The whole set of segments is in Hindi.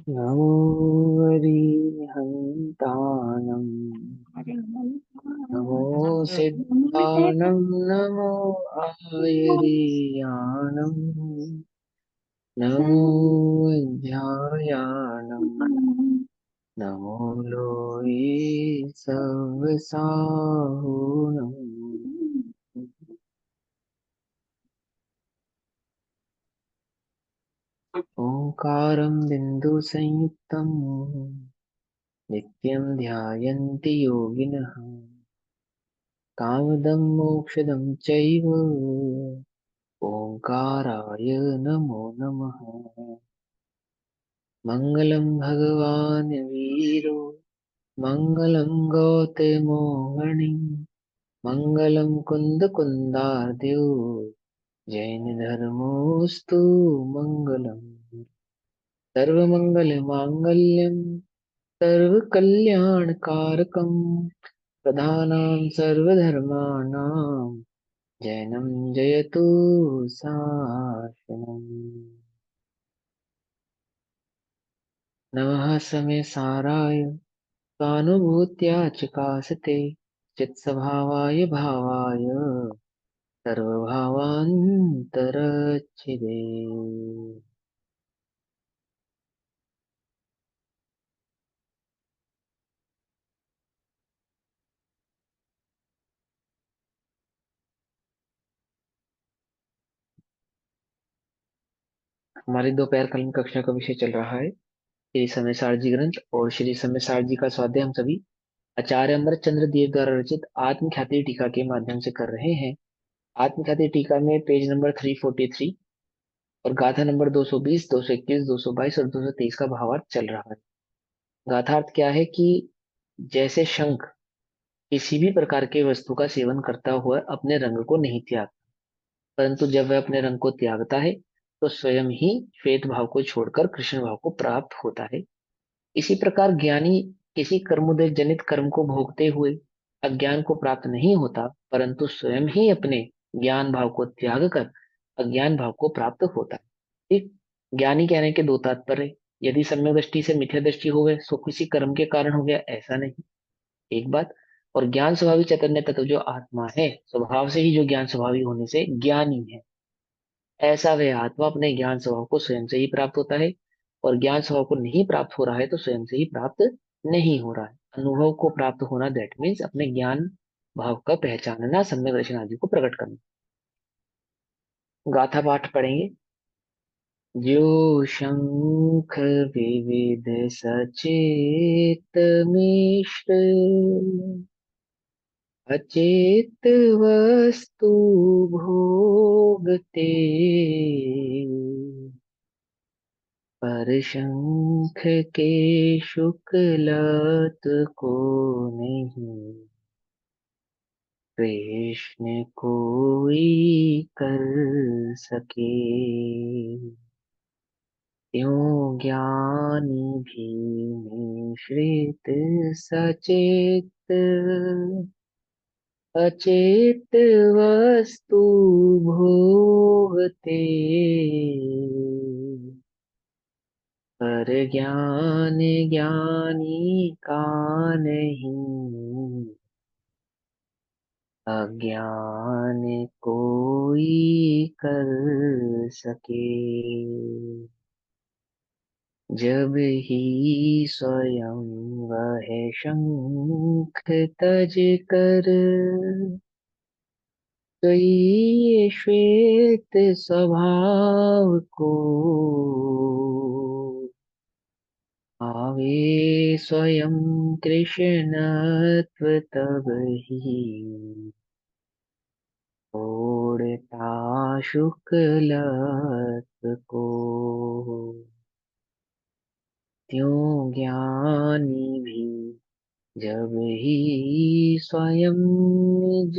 नमो हरिहन्ताणं नमो सिद्धाणं नमो आयर्याणं नमो विद्यायाणं नमो लोये सवसाहुणम् ओंकारं बिन्दुसंयुक्तं नित्यं ध्यायन्ति योगिनः कामदं मोक्षदं चैव ओंकाराय नमो नमः। मङ्गलं भगवान् वीरो मङ्गलं गौतमोऽहणि मङ्गलं कुन्दकुन्दार्द्यो जैनधर्मोऽस्तु मङ्गलम् सर्वमङ्गलमाङ्गल्यं सर्वकल्याणकारकं प्रधानां सर्वधर्माणां जैनं जयतु शासनम्। नमः समय साराय स्वानुभूत्या चिकासते चित्स्वभावाय भावाय सर्वभावान्तरच्छिदे। हमारी दोपहर कालीन कक्षा का विषय चल रहा है श्री समय सारजी ग्रंथ और श्री समय सारजी का स्वाध्याय हम सभी आचार्य अमरचंद्र देव द्वारा रचित आत्मख्याति टीका के माध्यम से कर रहे हैं। आत्मख्याति टीका में पेज नंबर 343 और गाथा नंबर 220, 221, 222 और 223 का भावार्थ चल रहा है। गाथार्थ क्या है कि जैसे शंख किसी भी प्रकार के वस्तु का सेवन करता हुआ अपने रंग को नहीं त्यागता, परंतु जब वह अपने रंग को त्यागता है तो स्वयं ही श्वेत भाव को छोड़कर कृष्ण भाव को प्राप्त होता है। इसी प्रकार ज्ञानी किसी कर्मोदय जनित कर्म को भोगते हुए अज्ञान को प्राप्त नहीं होता, परंतु स्वयं ही अपने ज्ञान भाव को त्याग कर अज्ञान भाव को प्राप्त होता है। ठीक, ज्ञानी कहने के दो तात्पर्य। यदि सम्यक दृष्टि से मिथ्या दृष्टि हो गए सो किसी कर्म के कारण हो गया, ऐसा नहीं, एक बात। और ज्ञान स्वभावी चैतन्य तत्व जो आत्मा है, स्वभाव से ही जो ज्ञान स्वभावी होने से ज्ञानी है, ऐसा वह आत्मा अपने ज्ञान स्वभाव को स्वयं से ही प्राप्त होता है, और ज्ञान स्वभाव को नहीं प्राप्त हो रहा है तो स्वयं से ही प्राप्त नहीं हो रहा है। अनुभव को प्राप्त होना दैट मीन्स अपने ज्ञान भाव का पहचानना, सम्यक दर्शन आदि को प्रकट करना। गाथा पाठ पढ़ेंगे। जो शंख विविध सचेत मिश्र अचेत वस्तु भोगते, पर शंख के शुक्लत को नहीं कृष्ण कोई कर सके। त्यों ज्ञानी भी मिश्रित सचेत अचेत वस्तु भोगते, पर ज्ञान ज्ञानी का नहीं अज्ञान कोई कर सके। जब ही स्वयं वह शंख तज कर गई श्वेत स्वभाव को, आवे स्वयं कृष्णत्व तब ही छोड़ता शुक्लत्व को। त्यों ज्ञानी भी जब ही स्वयं निज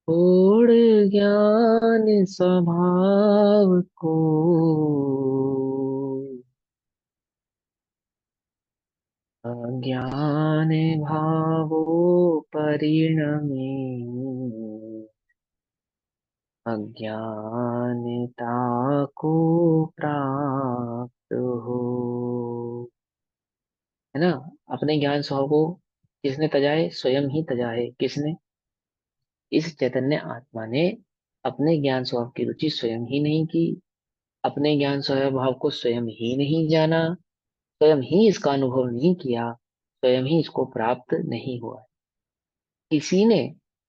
छोड़ ज्ञान स्वभाव को, अज्ञान भावो परिणमे अज्ञानता को प्राप्त हो, है ना। अपने ज्ञान स्वभाव को किसने तजा है? स्वयं ही तजा है। किसने? इस चैतन्य आत्मा ने अपने ज्ञान स्वभाव की रुचि स्वयं ही नहीं की, अपने ज्ञान स्वभाव को स्वयं ही नहीं जाना, स्वयं ही इसका अनुभव नहीं किया, स्वयं ही इसको प्राप्त नहीं हुआ है। किसी ने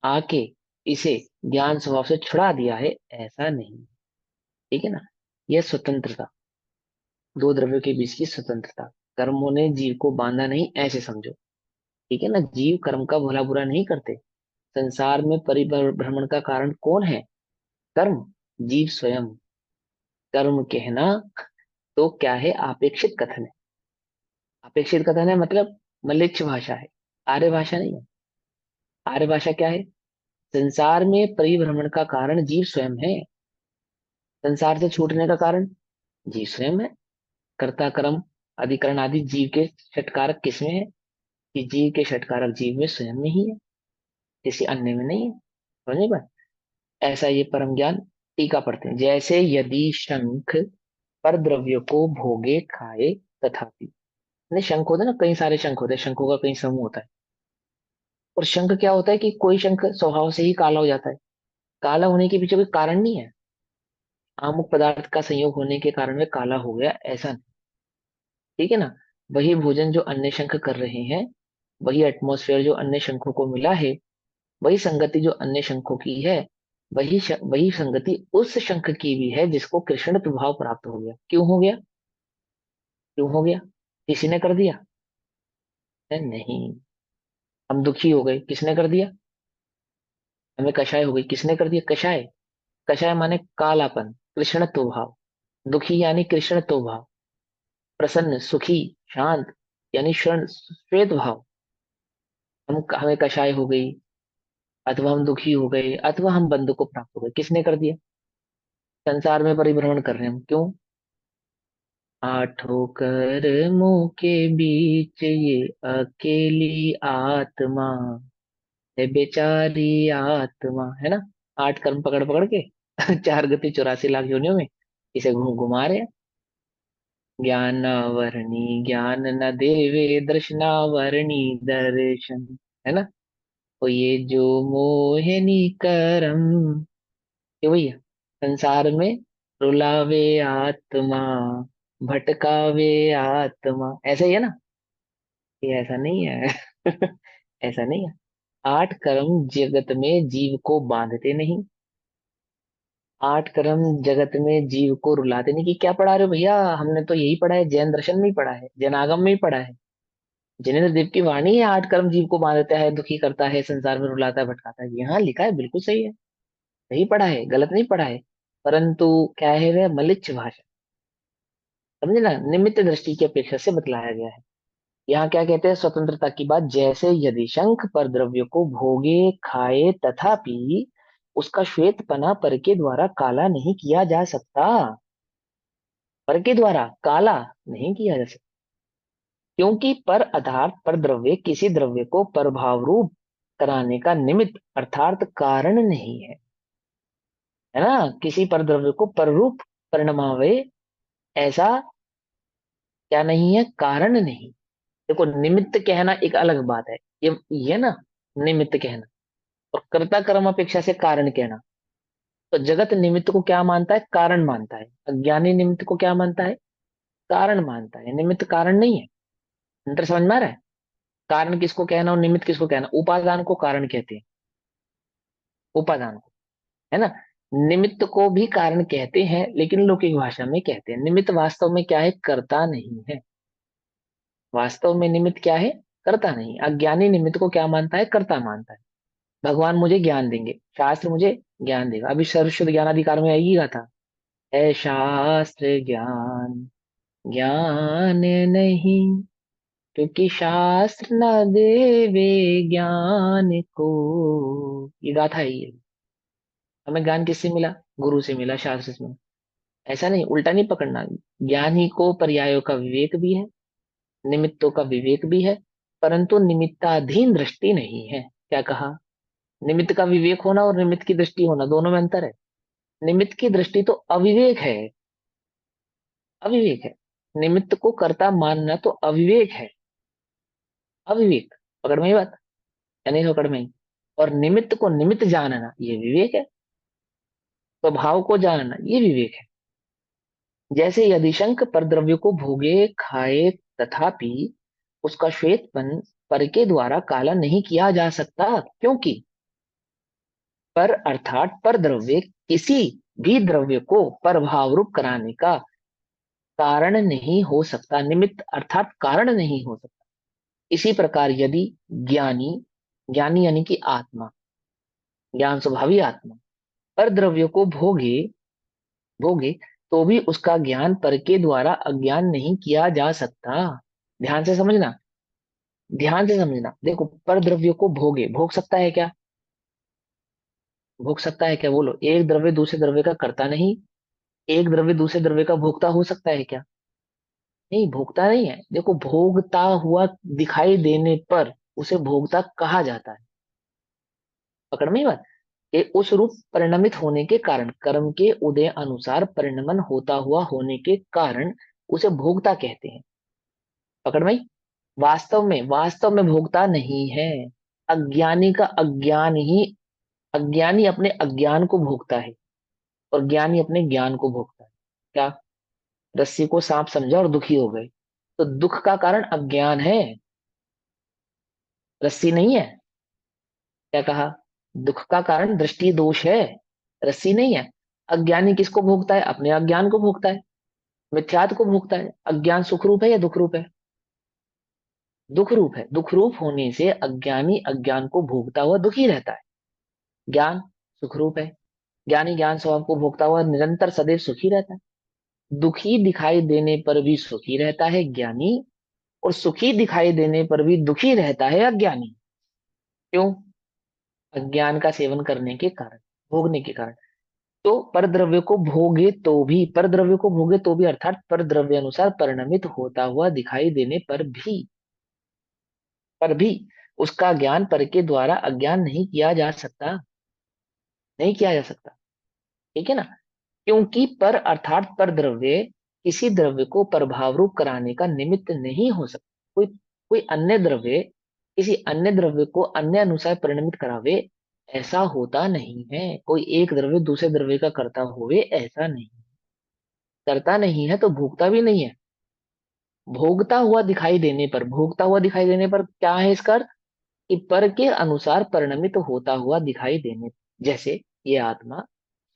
आके इसे ज्ञान स्वभाव से छुड़ा दिया है, ऐसा नहीं। ठीक है ना। यह स्वतंत्रता, दो द्रव्यों के बीच की स्वतंत्रता, कर्मों ने जीव को बांधा नहीं, ऐसे समझो। ठीक है ना। जीव कर्म का भला बुरा नहीं करते। संसार में परिभ्रमण का कारण कौन है? कर्म। जीव स्वयं। कर्म कहना तो क्या है? आपेक्षित कथन है। अपेक्षित कथन है मतलब मलेच्छ भाषा है, आर्य भाषा नहीं है। आर्य भाषा क्या है? संसार में परिभ्रमण का कारण जीव स्वयं है। संसार से छूटने का कारण जीव स्वयं है। कर्ता कर्म अधिकरण आदि जीव के षटकारक किसमें है? कि जीव के षटकारक जीव में स्वयं में ही है, किसी अन्य में नहीं है। समझ बात। ऐसा ये परम ज्ञान। टीका पढ़ते हैं। जैसे यदि शंख पर द्रव्य को भोगे खाए तथापि, नहीं शंख होते ना, कई सारे शंख होते हैं, शंखों का कई समूह होता है। और शंख क्या होता है कि कोई शंख स्वभाव से ही काला हो जाता है। काला होने के पीछे कोई कारण नहीं है, अमुक पदार्थ का संयोग होने के कारण में काला हो गया, ऐसा नहीं। ठीक है ना। वही भोजन जो अन्य शंख कर रहे हैं, वही एटमॉस्फेयर जो अन्य शंखों को मिला है, वही संगति जो अन्य शंखों की है, वही संगति उस शंख की भी है जिसको कृष्ण प्रभाव प्राप्त हो गया। क्यों हो गया? क्यों हो गया? किसी ने कर दिया? नहीं। हम दुखी हो गए, किसने कर दिया? हमें कषाय हो गई, किसने कर दिया? कषाय। कषाय माने कालापन, कृष्णत्व भाव। दुखी यानी कृष्णत्व भाव। प्रसन्न सुखी शांत यानी क्षण श्वेत भाव। हमें कषाय हो गई, अथवा हम दुखी हो गए, अथवा हम बंधु को प्राप्त हो गए, किसने कर दिया? संसार में परिभ्रमण कर रहे हैं हम, क्यों? आठों कर्मों के बीच ये अकेली आत्मा है, बेचारी आत्मा, है ना। आठ कर्म पकड़ पकड़ के चार गति 84 लाख योनियों में इसे घूम घुमा रहे हैं। ज्ञानावरणी ज्ञान न देवे, दर्शनावरणी दर्शन, है ना। तो ये जो मोहिनी करम, ये वही है। संसार में रुलावे आत्मा, भटकावे आत्मा, ऐसा ही है ना। ये ऐसा नहीं है। ऐसा नहीं है। आठ कर्म जगत में जीव को बांधते नहीं। आठ कर्म जगत में जीव को रुलाते नहीं। कि क्या पढ़ा रहे हो भैया? हमने तो यही पढ़ा है, जैन दर्शन में ही पढ़ा है, जैन आगम में ही पढ़ा है। जिनेन्द्र देव की वाणी है, आठ कर्म जीव को बांधता है, दुखी करता है, संसार में रुलाता है, भटकाता है। यहाँ लिखा है, बिल्कुल सही है। सही पढ़ा है, गलत नहीं पढ़ा है। परंतु क्या है, वह मलिच्छ भाषा। समझे ना, निमित्त दृष्टि की अपेक्षा से बतलाया गया है। यहाँ क्या कहते हैं? स्वतंत्रता की बात। जैसे यदि शंख पर द्रव्य को भोगे खाए तथापि उसका श्वेतपना पर के द्वारा काला नहीं किया जा सकता। पर के द्वारा काला नहीं किया जा सकता, क्योंकि पर पदार्थ पर द्रव्य किसी द्रव्य को परभाव रूप कराने का निमित्त अर्थात कारण नहीं है। है ना। किसी पर द्रव्य को पर रूप परिणमावे, ऐसा क्या नहीं है? कारण नहीं। देखो, निमित्त कहना एक अलग बात है। ये ना, निमित्त कहना और कर्ता कर्म अपेक्षा से कारण कहना। तो जगत निमित्त को क्या मानता है? कारण मानता है। अज्ञानी निमित्त को क्या मानता है? कारण मानता है। निमित्त कारण नहीं है। अंतर समझ में आ रहा है? कारण किसको कहना और निमित्त किसको कहना? उपादान को कारण कहते हैं, उपादान को, है ना। निमित्त को भी कारण कहते हैं, लेकिन लौकिक भाषा में कहते हैं। निमित्त वास्तव में क्या है? कर्ता नहीं है। वास्तव में निमित्त क्या है? कर्ता नहीं। अज्ञानी निमित्त को क्या मानता है? कर्ता मानता है। भगवान मुझे ज्ञान देंगे, शास्त्र मुझे ज्ञान देगा। अभी सर्वश्रुत ज्ञान अधिकार में आएगी था, है शास्त्र ज्ञान ज्ञान नहीं, क्योंकि शास्त्र न देवे ज्ञान को। ये गाथा है ये। हमें ज्ञान किससे मिला? गुरु से मिला, शास्त्र से मिला। ऐसा नहीं, उल्टा नहीं पकड़ना। ज्ञान ही को पर्यायों का विवेक भी है, निमित्तों का विवेक भी है, परंतु निमित्ताधीन दृष्टि नहीं है। क्या कहा? निमित्त का विवेक होना और निमित्त की दृष्टि होना, दोनों में अंतर है। निमित्त की दृष्टि तो अविवेक है। अविवेक है। निमित्त को कर्ता मानना तो अविवेक है। अविवेक। पकड़ में ही बात, या नहीं पकड़ में ही? और निमित्त को निमित्त जानना ये विवेक है। स्वभाव को जानना ये विवेक है। जैसे यदिशंक परद्रव्य को भोगे खाए, तथापि उसका श्वेतपन पर के द्वारा काला नहीं किया जा सकता, क्योंकि पर अर्थात पर द्रव्य किसी भी द्रव्य को परभाव रूप कराने का कारण नहीं हो सकता, निमित्त अर्थात कारण नहीं हो सकता। इसी प्रकार यदि ज्ञानी, ज्ञानी यानी कि आत्मा, ज्ञान स्वभावी आत्मा पर द्रव्य को भोगे भोगे तो भी उसका ज्ञान पर के द्वारा अज्ञान नहीं किया जा सकता। ध्यान से समझना, ध्यान से समझना। देखो, पर द्रव्य को भोगे, भोग सकता है क्या? भोग सकता है क्या? बोलो। एक द्रव्य दूसरे द्रव्य का करता नहीं, एक द्रव्य दूसरे द्रव्य का भोगता हो सकता है क्या? नहीं, भोगता नहीं है। देखो, भोगता हुआ दिखाई देने पर उसे भोगता कहा जाता है। पकड़ में ही बात। ये उस रूप परिणमित होने के कारण, कर्म के उदय अनुसार परिणमन होता हुआ होने के कारण उसे भोगता कहते हैं। पकड़ में ही? वास्तव में भोगता नहीं है। अज्ञानी का अज्ञान ही, अज्ञानी अपने अज्ञान को भोगता है और ज्ञानी अपने ज्ञान को भोगता है। क्या? रस्सी को सांप समझा और दुखी हो गए, तो दुख का कारण अज्ञान है, रस्सी नहीं है। क्या कहा? दुख का कारण दृष्टि दोष है, रस्सी नहीं है। अज्ञानी किसको भोगता है? अपने अज्ञान को भोगता है, मिथ्यात्व को भोगता है। अज्ञान सुख रूप है या दुख रूप है? दुख रूप है। दुख रूप होने से अज्ञानी अज्ञान को भोगता हुआ दुखी रहता है। ज्ञान सुख रूप है। ज्ञानी ज्ञान स्वभाव को भोगता हुआ निरंतर सदैव सुखी रहता है। दुखी दिखाई देने पर भी सुखी रहता है ज्ञानी, और सुखी दिखाई देने पर भी दुखी रहता है अज्ञानी। क्यों? अज्ञान का सेवन करने के कारण, भोगने के कारण। तो परद्रव्य को भोगे तो भी अर्थात परद्रव्य अनुसार परिणमित होता हुआ दिखाई देने पर भी उसका ज्ञान पर के द्वारा अज्ञान नहीं किया जा सकता। नहीं किया जा सकता। ठीक है ना? क्योंकि पर अर्थात पर द्रव्य किसी द्रव्य को प्रभाव रूप कराने का निमित्त नहीं हो सकता। कोई कोई अन्य द्रव्य किसी अन्य द्रव्य को अन्य अनुसार परिणमित करावे, ऐसा होता नहीं है। कोई एक द्रव्य दूसरे द्रव्य का करता हुए, ऐसा नहीं। करता नहीं है तो भोगता भी नहीं है। भोगता हुआ दिखाई देने पर क्या है इसका अर्थ? कि पर के अनुसार परिणमित होता हुआ दिखाई देने, जैसे ये आत्मा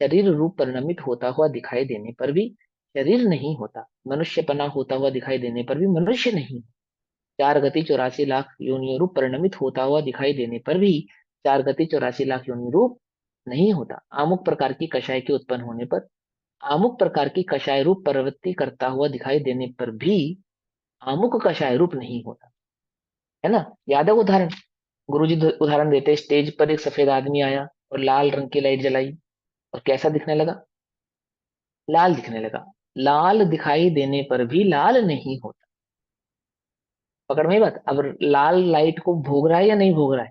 शरीर रूप परिणमित होता हुआ दिखाई देने पर भी शरीर नहीं होता, मनुष्यपना होता हुआ दिखाई देने पर भी मनुष्य नहीं। चार गति 84 लाख योनियों रूप परिणमित होता हुआ दिखाई देने पर भी चार गति 84 लाख योनि रूप नहीं होता। अमुक प्रकार की कषाय के उत्पन्न होने पर अमुक प्रकार की कषाय रूप प्रवृत्ति करता हुआ दिखाई देने पर भी अमुक कषाय रूप नहीं होता। है ना? याद है वो उदाहरण? गुरुजी उदाहरण देते, स्टेज पर एक सफेद आदमी आया और लाल रंग की लाइट जलाई, और कैसा दिखने लगा? लाल दिखने लगा। लाल दिखाई देने पर भी लाल नहीं होता। पकड़ में ही बात। अब लाल लाइट को भोग रहा है या नहीं भोग रहा है?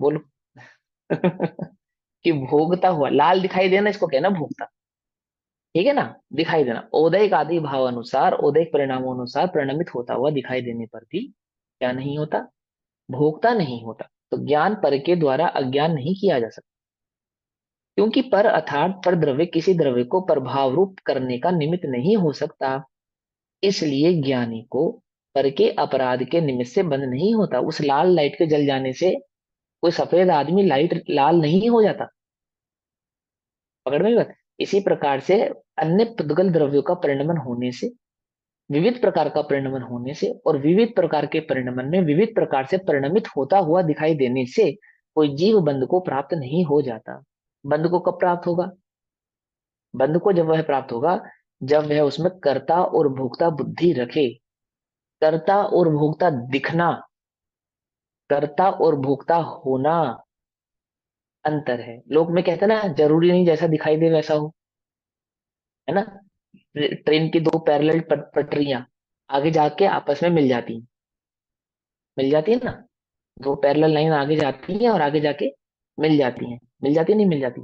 बोलो। कि भोगता हुआ लाल दिखाई देना, इसको कहना भोगता। ठीक है ना? दिखाई देना औदैक आदि भाव अनुसार, औदैक परिणामों अनुसार परिणमित होता हुआ दिखाई देने पर भी क्या नहीं होता? भोगता नहीं होता। तो ज्ञान पर के द्वारा अज्ञान नहीं किया जा सकता, क्योंकि पर अर्थात पर द्रव्य किसी द्रव्य को प्रभाव रूप करने का निमित्त नहीं हो सकता। इसलिए ज्ञानी को पर के अपराध के निमित्त से बंध नहीं होता। उस लाल लाइट के जल जाने से कोई सफेद आदमी लाइट लाल नहीं हो जाता। पकड़ में बात। इसी प्रकार से अन्य पुद्गल द्रव्यों का परिणमन होने से, विविध प्रकार का परिणमन होने से और विविध प्रकार के परिणमन में विविध प्रकार से परिणमित होता हुआ दिखाई देने से कोई जीव बंध को प्राप्त नहीं हो जाता। बंध को कब प्राप्त होगा? बंध को जब वह प्राप्त होगा जब वह उसमें कर्ता और भोक्ता बुद्धि रखे। कर्ता और भोक्ता दिखना, कर्ता और भोक्ता होना अंतर है। लोग में कहते हैं ना, जरूरी नहीं जैसा दिखाई दे वैसा हो। है ना? ट्रेन की दो पैरेलल पटरियां आगे जाके आपस में मिल जाती है ना। दो पैरेलल लाइन आगे जाती है और आगे जाके मिल जाती है, नहीं मिल जाती?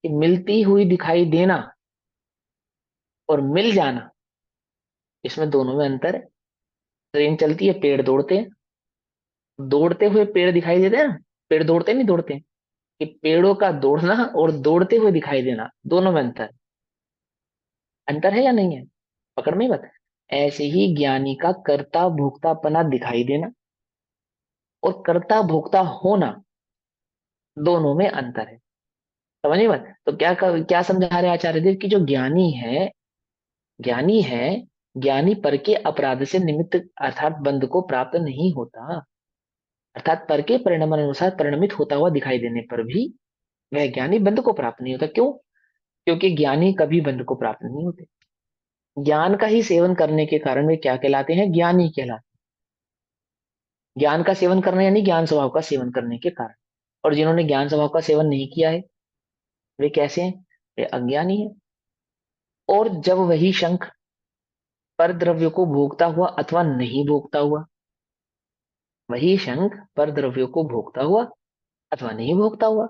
कि मिलती हुई दिखाई देना और मिल जाना, इसमें दोनों में अंतर है। ट्रेन चलती है, पेड़ दौड़ते हैं, दौड़ते हुए पेड़ दिखाई देते हैं ना, पेड़ दौड़ते नहीं दौड़ते हैं, कि पेड़ों का दौड़ना और दौड़ते हुए दिखाई देना, दोनों में अंतर, अंतर है या नहीं है? पकड़ में ही बात। ऐसे ही ज्ञानी का कर्ता भोक्तापना दिखाई देना और कर्ता भोक्ता होना, दोनों में अंतर है। समझ में बात? तो क्या समझा रहे आचार्य देव की जो ज्ञानी है, ज्ञानी पर के अपराध से निमित्त अर्थात बंध को प्राप्त नहीं होता, अर्थात पर के परिणाम अनुसार परिणमित होता हुआ दिखाई देने पर भी वह ज्ञानी बंध को प्राप्त नहीं होता। क्यों? क्योंकि ज्ञानी कभी बंध को प्राप्त नहीं होते। ज्ञान का ही सेवन करने के कारण वे क्या कहलाते हैं? ज्ञानी कहलाते हैं। ज्ञान का सेवन करना यानी ज्ञान स्वभाव का सेवन करने के कारण। और जिन्होंने ज्ञान स्वभाव का सेवन नहीं किया है, वे कैसे हैं? वे अज्ञानी है। और जब वही शंख पर द्रव्य को भोगता हुआ अथवा नहीं भोगता हुआ, वही शंख पर द्रव्यों को भोगता हुआ अथवा नहीं भोगता हुआ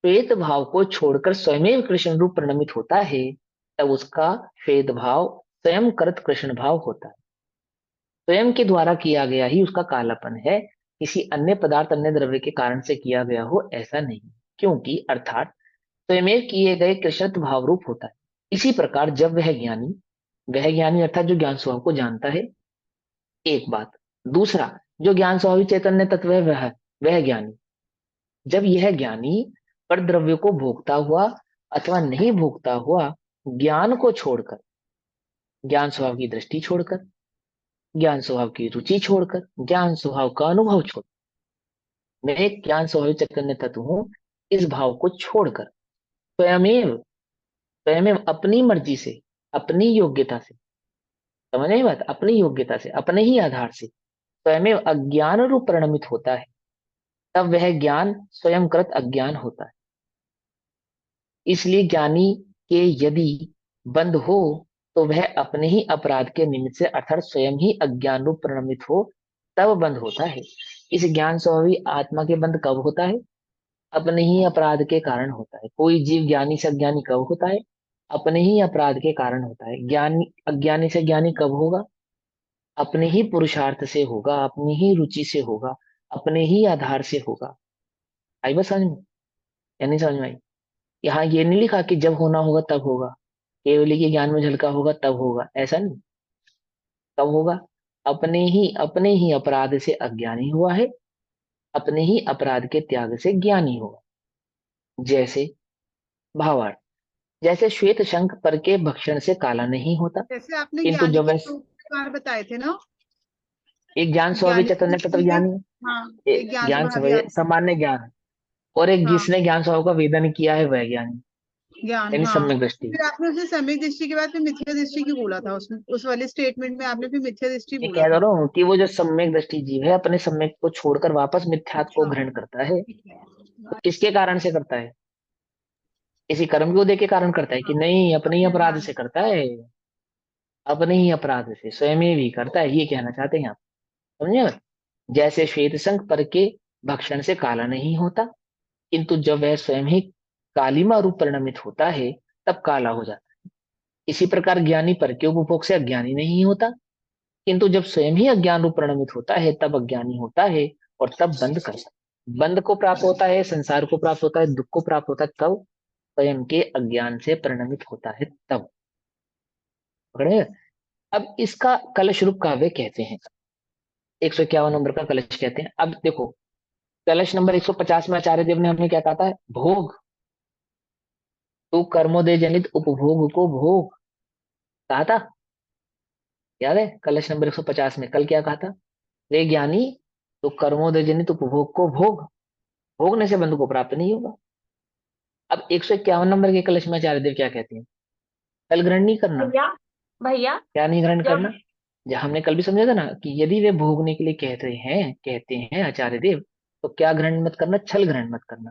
श्वेत भाव को छोड़कर स्वयं कृष्ण रूप परिणमित होता है, तब उसका श्वेत भाव स्वयं कृत कृष्ण भाव होता है। स्वयं के द्वारा किया गया ही उसका कालापन है, किसी अन्य पदार्थ अन्य द्रव्य के कारण से किया गया हो ऐसा नहीं। क्योंकि अर्थात स्वयं किए गए कृष्णत्व भाव रूप होता है। इसी प्रकार जब वह ज्ञानी अर्थात जो ज्ञान स्वभाव को जानता है, एक बात। दूसरा, जो ज्ञान स्वभावी चैतन्य तत्व है वह ज्ञानी, जब यह ज्ञानी पर द्रव्य को भोगता हुआ अथवा नहीं भोगता हुआ ज्ञान को छोड़कर, ज्ञान स्वभाव की दृष्टि छोड़कर, ज्ञान स्वभाव की रुचि छोड़कर, ज्ञान स्वभाव का अनुभव छोड़, मैं एक ज्ञान स्वभाव चैतन्य तत्व हूं, इस भाव को छोड़कर स्वयमेव स्वयमेव अपनी मर्जी से, अपनी योग्यता से, समझ नहीं बात, अपनी योग्यता से, अपने ही आधार से स्वयमेव अज्ञान रूप परिणमित होता है, तब वह ज्ञान स्वयंकृत अज्ञान होता है। इसलिए ज्ञानी के यदि बंध हो तो वह अपने ही अपराध के निमित्त से अर्थात स्वयं ही अज्ञान रूप परिणमित हो, तब बंध होता है। इस ज्ञान स्वभावी आत्मा के बंध कब होता है? अपने ही अपराध के कारण होता है। कोई जीव ज्ञानी से अज्ञानी कब होता है? अपने ही अपराध के कारण होता है। ज्ञानी अज्ञानी से ज्ञानी कब होगा? अपने ही पुरुषार्थ से होगा, अपनी ही रुचि से होगा, अपने ही आधार से होगा। आई बात समझ में या नहीं समझ में आई? यहाँ ये नहीं लिखा कि जब होना होगा तब होगा, केवल के ज्ञान में झलका होगा तब होगा, ऐसा नहीं। कब होगा? अपने ही अपराध से अज्ञानी हुआ है, अपने ही अपराध के त्याग से ज्ञानी हुआ। जैसे भावार्थ, जैसे श्वेत शंख पर के भक्षण से काला नहीं होता, जैसे आपने किंतु ज्ञानी जब के वह दो प्रकार बताए थे ना, एक ज्ञान स्वभाव ज्ञानी की चैतन्य तत्व दृष्टि है। ज्ञानी हाँ, है, एक ज्ञान ज्ञान स्वभाव स्वभाव आप। सामान्य ज्ञान, और एक हाँ, जिसने ज्ञान स्वभाव का वेदन किया है वह ज्ञानी, ज्ञान, यानी हाँ। सम्यक दृष्टि। फिर आपने उसे सम्यक दृष्टि के बाद फिर मिथ्या दृष्टि क्यों बोला था? उसमें उस वाले स्टेटमेंट में आपने फिर मिथ्या दृष्टि ये बोला कह था। रहा हूँ कि वो जो सम्यक दृष्टि जीव है अपने सम्यक को छोड़कर वापस मिथ्यात्व को अच्छा, ग्रहण करता है, ठीक है। तो किसके कारण से करता है? किसी कर्म को दे के कारण करता है कि हाँ, नहीं? अपने ही अपने अपराध आधार। से करता है, अपने ही अपराध से स्वयं ही भी करता है, ये कहना चाहते हैं आप। समझे? जैसे श्वेत संख पर के भक्षण से काला नहीं होता, किंतु जब वह स्वयं ही कालिमा रूप परिणमित होता है तब काला हो जाता है। इसी प्रकार ज्ञानी पर के उपभोग से अज्ञानी नहीं होता, किंतु जब स्वयं ही अज्ञान रूप परिणमित होता है तब अज्ञानी होता है, और तब बंद करता है। बंद को प्राप्त होता है, संसार को प्राप्त होता है, दुख को प्राप्त होता है, तब स्वयं के अज्ञान से परिणमित होता है तब। पकड़े? अब इसका कलश रूप काव्य कहते हैं, 151 नंबर का कलश कहते हैं। अब देखो, कलश नंबर 150 में आचार्य देव ने हमें क्या कहा था? भोग, तू कर्मोदय जनित उपभोग को भोग, कहा था। याद है? कलश नंबर 150 में कल क्या कहा था? वे ज्ञानी, तो कर्मोदय जनित उपभोग को भोग, भोगने से बंधु को प्राप्त नहीं होगा। अब 151 नंबर के कलश में आचार्य देव क्या कहते हैं? कल ग्रहण नहीं करना। भैया भैया क्या नहीं ग्रहण जब करना? जहाँ हमने कल भी समझा था ना कि यदि वे भोगने के लिए कहते हैं आचार्य देव, तो क्या ग्रहण मत करना? छल ग्रहण मत करना।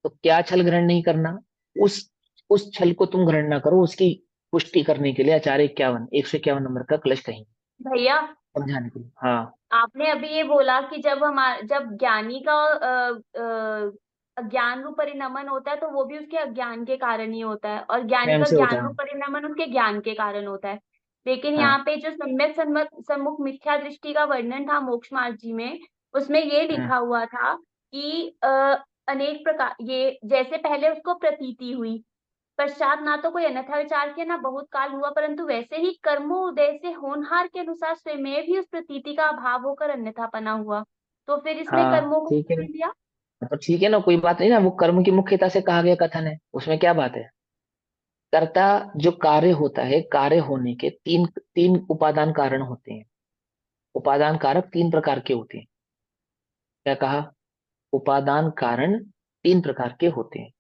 तो क्या छल ग्रहण नहीं करना? उस उस छल को तुम ग्रहण ना करो, उसकी पुष्टि करने के लिए आचार्य 151 नंबर का कलश कहेंगे, भैया समझाने के लिए। हाँ। आपने अभी ये बोला कि जब ज्ञानी का ज्ञान रूप परिणमन होता है तो वो भी उसके अज्ञान के कारण ही होता है, और ज्ञानी स्वयं का से होता ज्ञान है। रूप परिणमन उसके ज्ञान के कारण होता है। लेकिन हाँ। यहाँ पे जो सम्यक सम्मुख मिथ्या दृष्टि का वर्णन था मोक्ष मार्ग जी में, उसमें ये हम्म। लिखा हुआ था कि अनेक प्रकार, ये जैसे पहले उसको प्रतीति हुई, पश्चात ना तो कोई अन्यथा विचार किया ना बहुत काल हुआ, परंतु वैसे ही कर्मो उदय से होनहार के अनुसार स्वयं भी उस प्रतीति का अभाव होकर अन्यथापना हुआ। तो फिर इसमें हाँ कर्मों को ठीक है। क्यों नहीं दिया? तो ठीक है ना, कोई बात नहीं ना, वो कर्म की मुख्यता से कहा गया कथन है, उसमें क्या बात है। कर्ता जो कार्य होता है, कार्य होने के तीन तीन उपादान कारण होते हैं। उपादान कारक तीन प्रकार के होते हैं। क्या कहा? उपादान कारण तीन प्रकार के होते हैं।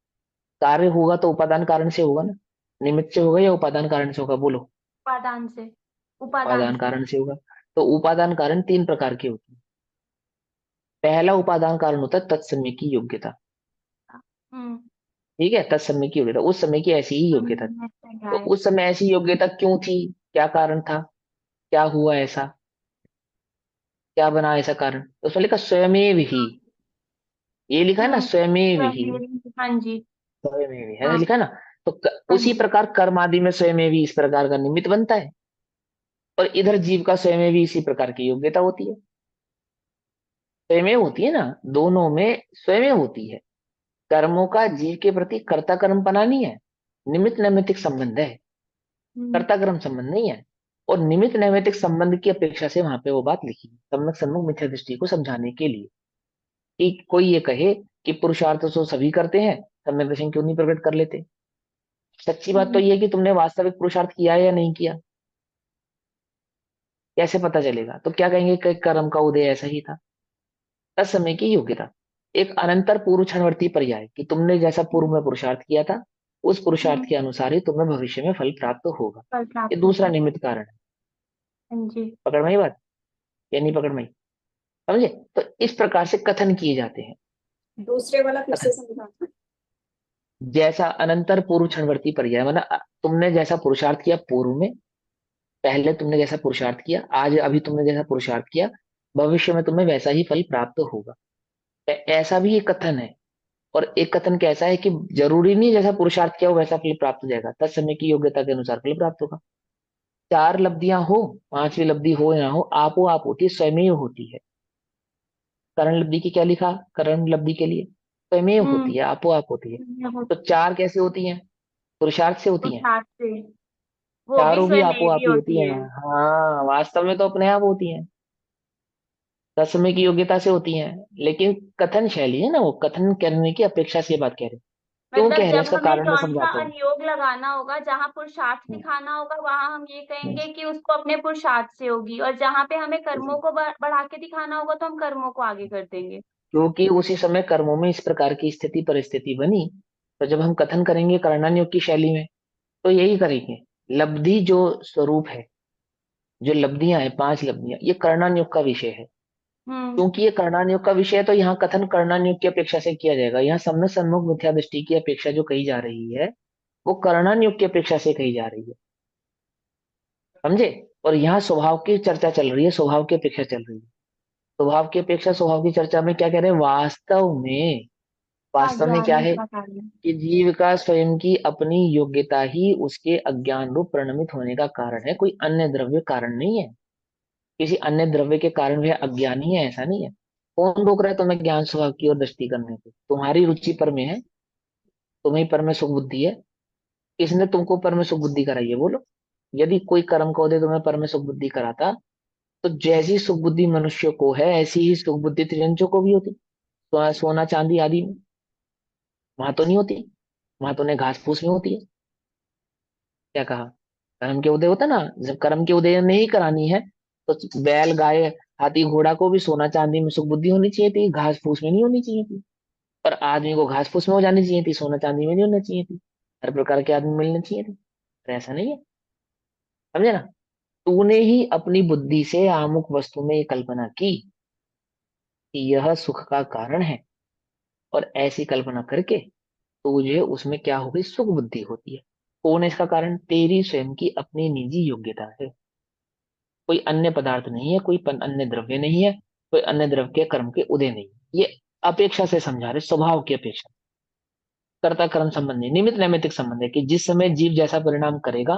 कार्य होगा तो उपादान कारण से होगा ना, निमित्त से होगा या उपादान कारण से होगा, बोलो। उपादान से। उपादान उपादान से। कारण से होगा। तो उपादान कारण तीन प्रकार के होते हैं। पहला उपादान कारण होता है तत्समय की योग्यता। हम्म। ठीक है, तत्समय की योग्यता, उस समय की ऐसी ही योग्यता थी। ऐसा तो है। उस समय ऐसी योग्यता क्यों थी? क्या कारण था? क्या हुआ ऐसा? क्या बना ऐसा कारण? तो उसने लिखा स्वयमेव ही। ये लिखा है ना, हम्म। स्वयमेव ही। हाँ जी। स्वयमेव ही है ना, हाँ। लिखा ना। तो हाँ उसी जी। प्रकार कर्म आदि में स्वयमेव ही इस प्रकार का निमित्त बनता है। और इधर जीव का स्वयमेव ही इसी प्रकार की योग्यता होती है। स्वयमेव होती है ना, दोनों में स्वयमेव होती है। कर्मों का जीव के प्रति कर्ता कर्मपना नहीं है, निमित्त नैमित्तिक संबंध है। हम्म। कर्ता कर्म संबंध नहीं है। और निमित्त नैमित्तिक संबंध की अपेक्षा से वहां पे वो बात लिखी है, सम्यक सम्मुख मिथ्या दृष्टि को समझाने के लिए। कि कोई ये कहे कि पुरुषार्थ तो सभी करते हैं, सम्यक दर्शन क्यों नहीं प्रकट कर लेते? सच्ची बात तो हम्म। ये है कि तुमने वास्तविक पुरुषार्थ किया है या नहीं किया, कैसे पता चलेगा? तो क्या कहेंगे कि कर्म का उदय ऐसा ही था, तत्समय की योग्यता। एक अनंतर पूर्व क्षणवर्ती पर्याय, कि तुमने जैसा पूर्व में पुरुषार्थ किया था, उस पुरुषार्थ हम्म। के अनुसार ही तुम्हें भविष्य में फल प्राप्त होगा। फल ये प्राप्त दूसरा होगा। निमित्त कारण है। हाँ जी। पकड़ में आई बात या नहीं पकड़ में आई? समझे? तो इस प्रकार से कथन किए जाते हैं। दूसरे वाला फिर से कथन समझाना। जैसा अनंतर पूर्व क्षणवर्ती पर्याय, मतलब तुमने जैसा पुरुषार्थ किया पूर्व में, पहले तुमने जैसा पुरुषार्थ किया, आज अभी तुमने जैसा पुरुषार्थ किया, भविष्य में तुम्हें वैसा ही फल प्राप्त होगा। ऐसा भी एक कथन है। और एक कथन कैसा है कि जरूरी नहीं जैसा पुरुषार्थ किया हो वैसा फल प्राप्त हो जाएगा, तत्समय की योग्यता के अनुसार फल प्राप्त होगा। चार लब्धियां हो, पांचवी लब्धि हो या ना हो, आपो आप होती है, स्वयं होती है। करण लब्धि की क्या लिखा? करण लब्धि के लिए स्वयं हम्म। होती है, आपो आप होती है। तो वो चार कैसे होती हैं? पुरुषार्थ से होती हैं। साथ से, वो भी चारों भी स्वयं आपो आप भी ही होती होती हैं। है। हाँ, वास्तव में तो अपने आप होती हैं, तत्समय की योग्यता से होती हैं। लेकिन कथन शैली है ना, वो कथन करने की अपेक्षा से ये बात कह रहे हैं। क्यों कह मतलब रहे हैं जब इसका हमें कारण मैं कौन सा समझाता हूँ। अनुयोग लगाना होगा, जहां पुरुषार्थ हम्म, दिखाना होगा वहां हम ये हम्म, कहेंगे कि उसको अपने पुरुषार्थ से होगी, और जहां पे हमें कर्मों हम्म। को बढ़ा के दिखाना होगा तो हम कर्मों को आगे कर देंगे। क्योंकि उसी समय कर्मों में इस प्रकार की स्थिति परिस्थिति बनी, तो जब हम कथन करेंगे कर्णन की शैली में, तो यही करेंगे। लब्धि जो स्वरूप है, जो लब्धियां हैं, पांच लब्धियां, ये कर्णन का विषय है। हम्म। क्योंकि ये कर्णन का विषय है तो यहाँ कथन कर्णन की अपेक्षा से किया जाएगा। यहाँ सम्यक सन्मुख मिथ्या दृष्टि की अपेक्षा जो कही जा रही है, वो कर्णन की अपेक्षा से कही जा रही है। समझे? और यहाँ स्वभाव की चर्चा चल रही है, स्वभाव की अपेक्षा चल रही है। स्वभाव की अपेक्षा स्वभाव की चर्चा में क्या कह रहे हैं? वास्तव में क्या अज्ञानी है का कार्य। कि जीव का स्वयं की अपनी योग्यता ही उसके अज्ञान रूप परिणमित होने का कारण है, कोई अन्य द्रव्य कारण नहीं है। किसी अन्य द्रव्य के कारण वह अज्ञानी है, ऐसा नहीं है। कौन रोक रहा है तुम्हें ज्ञान स्वभाव की ओर दृष्टि करने से? तुम्हारी रुचि पर में है, तुम्हें पर में सुख बुद्धि है। किसने तुमको पर में सुख बुद्धि कराई है, बोलो? यदि कोई कर्म को दे तुम्हें पर में सुख बुद्धि कराता, तो जैसी सुख बुद्धि मनुष्य को है ऐसी ही सुख बुद्धि त्रिजंचों को भी होती। सोना चांदी आदि में वहां तो नहीं होती, वहां तो उन्हें घास फूस में होती है। क्या कहा? कर्म के उदय होता ना, जब कर्म के उदय नहीं करानी है, तो बैल गाय हाथी घोड़ा को भी सोना चांदी में सुख बुद्धि होनी चाहिए थी, घास फूस में नहीं होनी चाहिए थी। पर आदमी को घास फूस में हो जानी चाहिए थी, सोना चांदी में नहीं होनी चाहिए थी। हर प्रकार के आदमी मिलने चाहिए थे, पर ऐसा नहीं है। समझे ना? तूने ही अपनी बुद्धि से आमुक वस्तु में ये कल्पना की कि यह सुख का कारण है, और ऐसी कल्पना करके तुझे उसमें क्या हो गई? सुख बुद्धि होती है। कौन है इसका कारण? तेरी स्वयं की अपनी निजी योग्यता है। कोई अन्य पदार्थ नहीं है, कोई अन्य द्रव्य नहीं है, कोई अन्य द्रव्य के कर्म के उदय नहीं है। ये अपेक्षा से समझा रहे, स्वभाव की अपेक्षा। कर्ता कर्म संबंधी निमित्त नैमित्तिक संबंध है कि जिस समय जीव जैसा परिणाम करेगा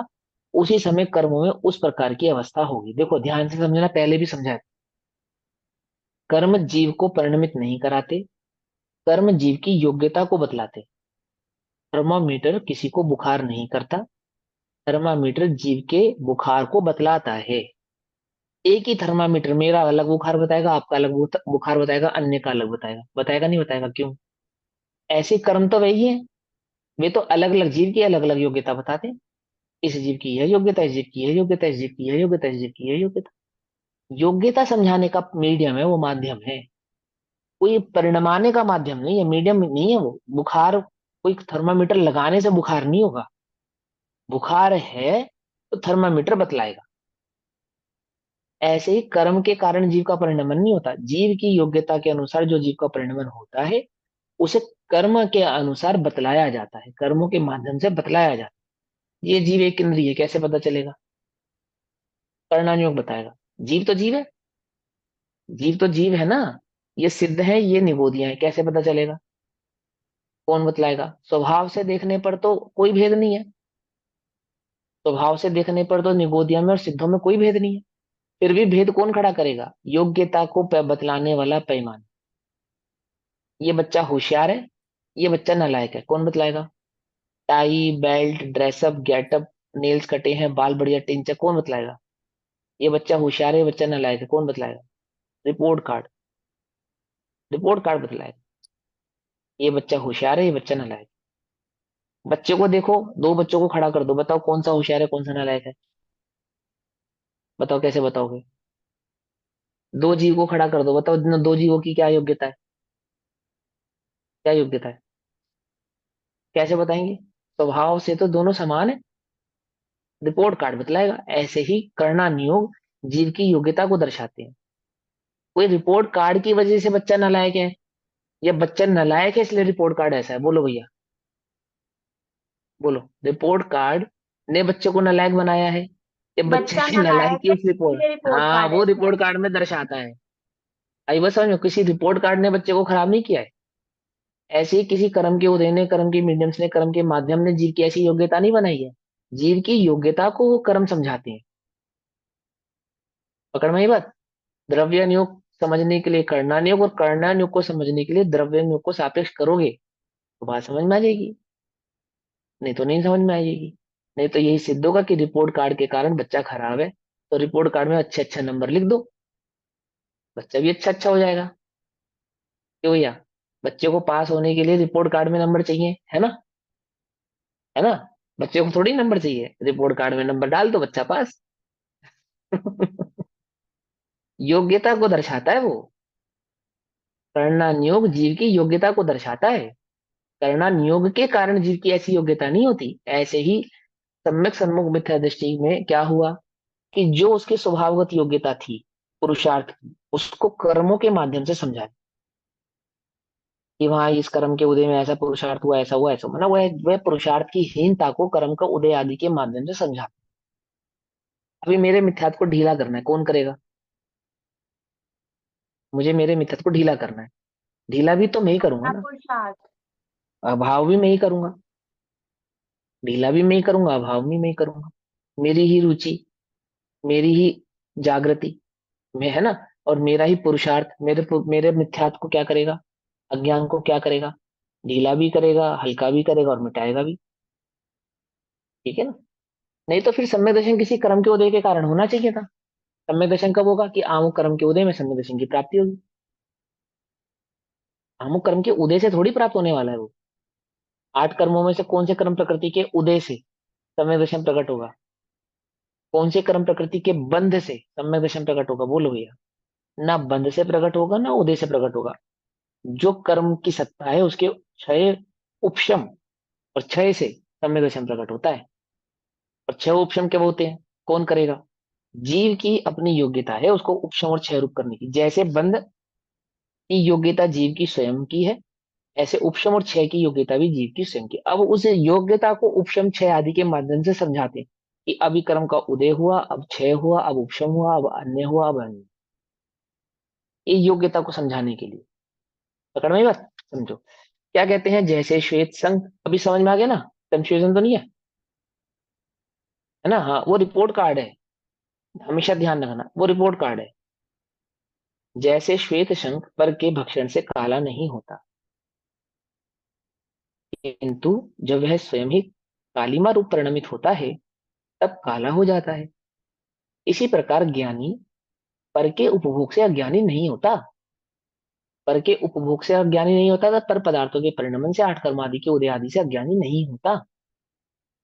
उसी समय कर्मों में उस प्रकार की अवस्था होगी। देखो ध्यान से समझना, पहले भी समझाया। कर्म जीव को परिणमित नहीं कराते, कर्म जीव की योग्यता को बतलाते। थर्मामीटर किसी को बुखार नहीं करता, थर्मामीटर जीव के बुखार को बतलाता है। एक ही थर्मामीटर मेरा अलग बुखार बताएगा, आपका अलग बुखार बताएगा, अन्य का अलग बताएगा। बताएगा नहीं बताएगा? क्यों? ऐसे कर्म तो वही है, वे तो अलग अलग जीव की अलग अलग योग्यता बताते हैं। इस जीव की यह योग्यता, इस जीव की यह योग्यता, इस जीव की यह योग्यता, इस जीव की यह योग्यता। योग्यता समझाने का मीडियम है, वो माध्यम है। कोई परिणमाने का माध्यम नहीं है, मीडियम नहीं है वो। बुखार कोई थर्मामीटर लगाने से बुखार नहीं होगा। बुखार है तो थर्मामीटर बतलाएगा। ऐसे ही कर्म के कारण जीव का परिणमन नहीं होता। जीव की योग्यता के अनुसार जो जीव का परिणमन होता है उसे कर्म के अनुसार बतलाया जाता है, कर्मों के माध्यम से बतलाया जाता है। ये जीव एक इंद्रिय है, कैसे पता चलेगा? कर्णानुयोग बताएगा। जीव तो जीव है, जीव तो जीव है ना। ये सिद्ध है, ये निगोदियां है, कैसे पता चलेगा? कौन बतलाएगा? स्वभाव से देखने पर तो कोई भेद नहीं है। स्वभाव से देखने पर तो निगोदिया में और सिद्धों में कोई भेद नहीं है। फिर भी भेद कौन खड़ा करेगा? योग्यता को बतलाने वाला पैमाना। ये बच्चा होशियार है, ये बच्चा नालायक है, कौन बतलाएगा? Tie belt dress up getup, nails कटे हैं, बाल बढ़िया टिंचक, कौन बतलाएगा? ये बच्चा होशियार है, ये बच्चा नालायक है, कौन बतलाएगा? Report card. रिपोर्ट कार्ड बतलाएगा ये बच्चा होशियार है, ये बच्चा नालायक है। बच्चे को देखो, दो बच्चों को खड़ा कर दो, बताओ कौन सा होशियार है, कौन सा नालायक है? बताओ कैसे बताओगे? दो जीव को खड़ा कर दो, बताओ दो जीवों की क्या योग्यता है? क्या योग्यता है? कैसे बताएंगे? स्वभाव से तो दोनों समान है। रिपोर्ट कार्ड बतलाएगा। ऐसे ही करना नियोग जीव की योग्यता को दर्शाते हैं। कोई रिपोर्ट कार्ड की वजह से बच्चा नालायक है, या बच्चा नालायक है इसलिए रिपोर्ट कार्ड ऐसा है? बोलो भैया, बोलो। रिपोर्ट कार्ड ने बच्चे को नालायक बनाया है, ये बच्चे बच्चा की नालायक नालायकी है उस रिपोर्ट, इसलिए रिपोर्ट हाँ कार्ड वो ऐसा है। रिपोर्ट कार्ड में दर्शाता है। आई बस समझ में, किसी रिपोर्ट कार्ड ने बच्चे को खराब नहीं किया है। ऐसे ही किसी कर्म के उदय ने, कर्म के मीडियम ने, कर्म के माध्यम ने जीव की ऐसी योग्यता नहीं बनाई है। जीव की योग्यता को वो कर्म समझाते हैं। पकड़ में ये बात। द्रव्य नियोग समझने के लिए करना नियोग, और करना नियोग को समझने के लिए द्रव्य नियोग को सापेक्ष करोगे तो बात समझ में आ जाएगी, नहीं तो नहीं समझ में आएगी। नहीं तो यही सिद्ध होगा कि रिपोर्ट कार्ड के कारण बच्चा खराब है, तो रिपोर्ट कार्ड में अच्छे अच्छे नंबर लिख दो, बच्चा भी अच्छा अच्छा हो जाएगा। क्यों भैया? बच्चे को पास होने के लिए रिपोर्ट कार्ड में नंबर चाहिए, है ना? है ना? बच्चे को थोड़ी नंबर चाहिए, रिपोर्ट कार्ड में नंबर डाल दो बच्चा पास। योग्यता को दर्शाता है वो। करना नियोग जीव की योग्यता को दर्शाता है। करना नियोग के कारण जीव की ऐसी योग्यता नहीं होती। ऐसे ही सम्यक सन्मुख मिथ्या दृष्टि में क्या हुआ कि जो उसकी स्वभावगत योग्यता थी, पुरुषार्थ की, उसको कर्मों के माध्यम से समझा कि वहां इस कर्म के उदय में ऐसा पुरुषार्थ हुआ, ऐसा हुआ, ऐसा, मतलब वह पुरुषार्थ की हीनता को कर्म का उदय आदि के माध्यम से समझा। अभी मेरे मिथ्यात्व को ढीला करना है, कौन करेगा? मुझे मेरे मिथ्यात्व को ढीला करना है। ढीला भी तो मैं ही करूंगा अपना ना, पुरुषार्थ। अभाव भी मैं ही करूंगा। ढीला भी मैं ही करूंगा, अभाव भी मैं ही करूंगा। मेरी ही रुचि, मेरी ही जागृति में है ना। और मेरा ही पुरुषार्थ मेरे मिथ्यात्व को क्या करेगा? अज्ञान को क्या करेगा? ढीला भी करेगा, हल्का भी करेगा, और मिटाएगा भी। ठीक है ना? नहीं तो फिर सम्यक दर्शन किसी कर्म के उदय के कारण होना चाहिए था। सम्यक दर्शन कब होगा? कि आमुक कर्म के उदय में सम्यक दर्शन की प्राप्ति होगी। आमुक कर्म के उदय से थोड़ी प्राप्त होने वाला है वो। 8 कर्मों में से कौन से कर्म प्रकृति के उदय से सम्यक दर्शन प्रकट होगा? कौन से कर्म प्रकृति के बंध से सम्यक दर्शन प्रकट होगा? बोलो भैया। ना बंध से प्रकट होगा, ना उदय से प्रकट होगा। जो कर्म की सत्ता है उसके क्षय, उपशम और क्षय से सम्यक दर्शन प्रकट होता है। और क्षय उपशम कब होते हैं? कौन करेगा? जीव की अपनी योग्यता है उसको उपशम और क्षय रूप करने की। जैसे बंध की योग्यता जीव की स्वयं की है, ऐसे उपशम और क्षय की योग्यता भी जीव की स्वयं की। अब उस योग्यता को उपशम क्षय आदि के माध्यम से समझाते हैं कि अभी कर्म का उदय हुआ, अब क्षय हुआ, अब उपशम हुआ, अब अन्य हुआ, अब अन्य। ये योग्यता को समझाने के लिए। पकड़ में आई बात? समझो, क्या कहते हैं, जैसे श्वेत संघ, अभी समझ में आ गया ना? कंफ्यूजन तो नहीं है ना? हाँ, वो रिपोर्ट कार्ड है, हमेशा ध्यान रखना, वो रिपोर्ट कार्ड है। जैसे श्वेत शंख पर के भक्षण से काला नहीं होता, किंतु जब वह स्वयं ही कालीमा रूप परिणमित होता है तब काला हो जाता है। इसी प्रकार ज्ञानी पर के उपभोग से अज्ञानी नहीं होता। पर के उपभोग से अज्ञानी नहीं होता था, पर पदार्थों के परिणमन से आठ कर्म आदि के उदय आदि से अज्ञानी नहीं होता।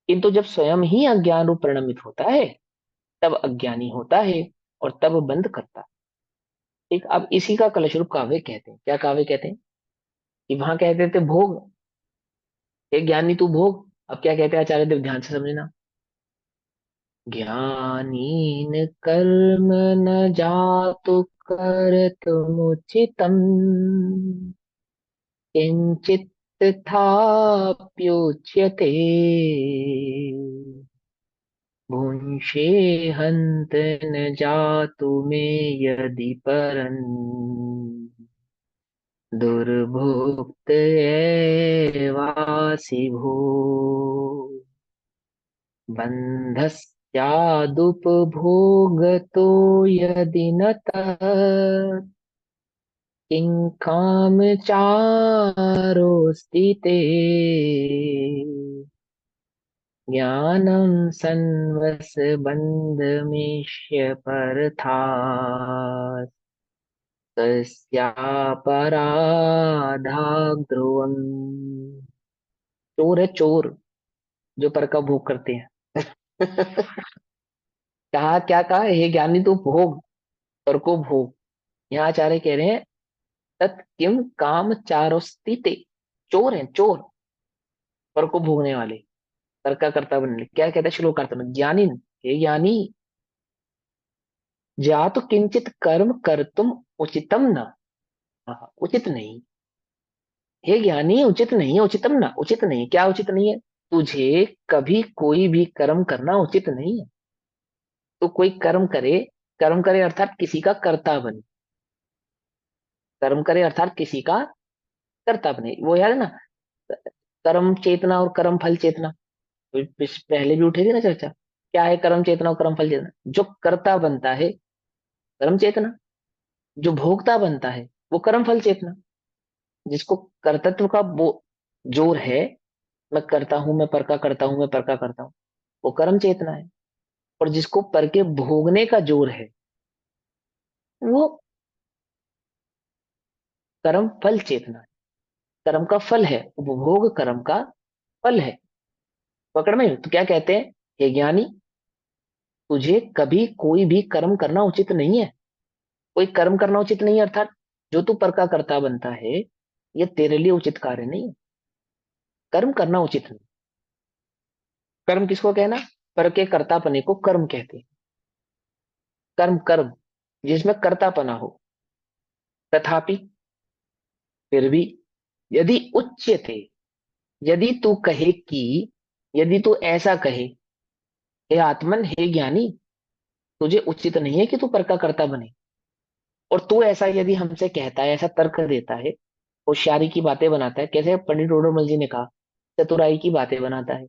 किंतु जब स्वयं ही अज्ञान रूप परिणमित होता है तब अज्ञानी होता है और तब बंध करता है। ठीक, अब इसी का कलशरूप काव्य कहते हैं। क्या काव्य कहते हैं? कि वहां कहते थे भोग, हे ज्ञानी तू भोग। अब क्या कहते हैं आचार्य देव, ध्यान से समझना। ज्ञानीन कर्म न जातु कर्तुमुचितम् किंचित् तथाप्युच्यते भुंशे हन्त न जातु मे यदि परन् दुर्भुक्त एवासि भो बन्धस्यादुपभोगतो यदि न तत् किं कामचारोऽस्ति ते ज्ञानं सन्वसबन्धमेष्य परथास् तस्यापराधात् ध्रुवम्। चोर है चोर, जो पर का भोग करते हैं। कहा, क्या कहा, हे ज्ञानी तू भोग, पर को भोग। यहाँ आचार्य कह रहे हैं तत् किम काम चारोस्ति ते, चोर है चोर, पर को भोगने वाले, पर का कर्ता बनने वाले। क्या कहता है श्लोकार्थ में, ज्ञानी, हे ज्ञानी, जा तो किंचित कर्म कर तुम उचितम न, उचित नहीं। हे ज्ञानी, उचित नहीं है, उचितम ना, उचित नहीं। क्या उचित नहीं है? तुझे कभी कोई भी कर्म करना उचित नहीं है। तो कोई कर्म करे अर्थात किसी का कर्ता बने, कर्म करे अर्थात किसी का कर्ता बने। वो याद है ना, कर्म चेतना और कर्म फल चेतना, पहले भी उठे थी ना चर्चा। क्या है कर्म चेतना और कर्म फल चेतना? जो कर्ता बनता है कर्म चेतना, जो भोक्ता बनता है वो कर्म फल चेतना। जिसको कर्तृत्व का वो जोर है, मैं करता हूं, मैं पर का करता हूं, मैं पर का करता हूं, वो कर्म चेतना है। और जिसको पर के भोगने का जोर है वो कर्म फल चेतना है। कर्म का फल है उपभोग, कर्म का फल है। पकड़ में? तो क्या कहते हैं, हे ज्ञानी, तुझे कभी कोई भी कर्म करना उचित नहीं है। कोई कर्म करना उचित नहीं है अर्थात जो तू पर का कर्ता बनता है ये तेरे लिए उचित कार्य नहीं है। कर्म करना उचित नहीं। कर्म किसको कहना? पर के कर्तापने को कर्म कहते हैं। कर्म कर्म जिसमें कर्तापना हो। तथापि, फिर भी, यदि उच्यते, यदि तू कहे कि, यदि तू ऐसा कहे, हे आत्मन, हे ज्ञानी, तुझे उचित नहीं है कि तू पर का कर्ता बने, और तू ऐसा यदि हमसे कहता है, ऐसा तर्क देता है, होशियारी की बातें बनाता है, कैसे पंडित डोडोमल जी ने कहा, चतुराई की बातें बनाता है।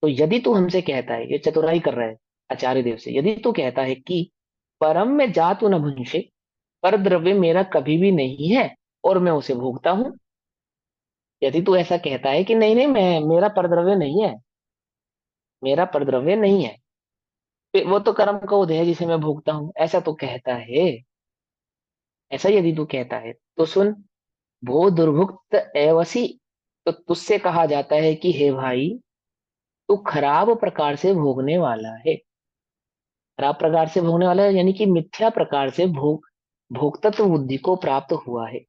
तो यदि तू हमसे कहता है, ये चतुराई कर रहा है आचार्य देव से, यदि तू कहता है कि परम में जा तू न भुंसे, पर द्रव्य मेरा कभी भी नहीं है और मैं उसे भोगता हूं। यदि तू ऐसा कहता है कि नहीं नहीं, मैं, मेरा परद्रव्य नहीं है, मेरा परद्रव्य नहीं है, फिर वो तो कर्म का उदय है जिसे मैं भोगता हूं, ऐसा तो कहता है, ऐसा यदि तू कहता है तो सुन, भो दुर्भुक्त एवसी, तो तुझसे कहा जाता है कि हे भाई, तू खराब प्रकार से भोगने वाला है। खराब प्रकार से भोगने वाला है यानी कि मिथ्या प्रकार से भोक्तत्व बुद्धि को प्राप्त हुआ है।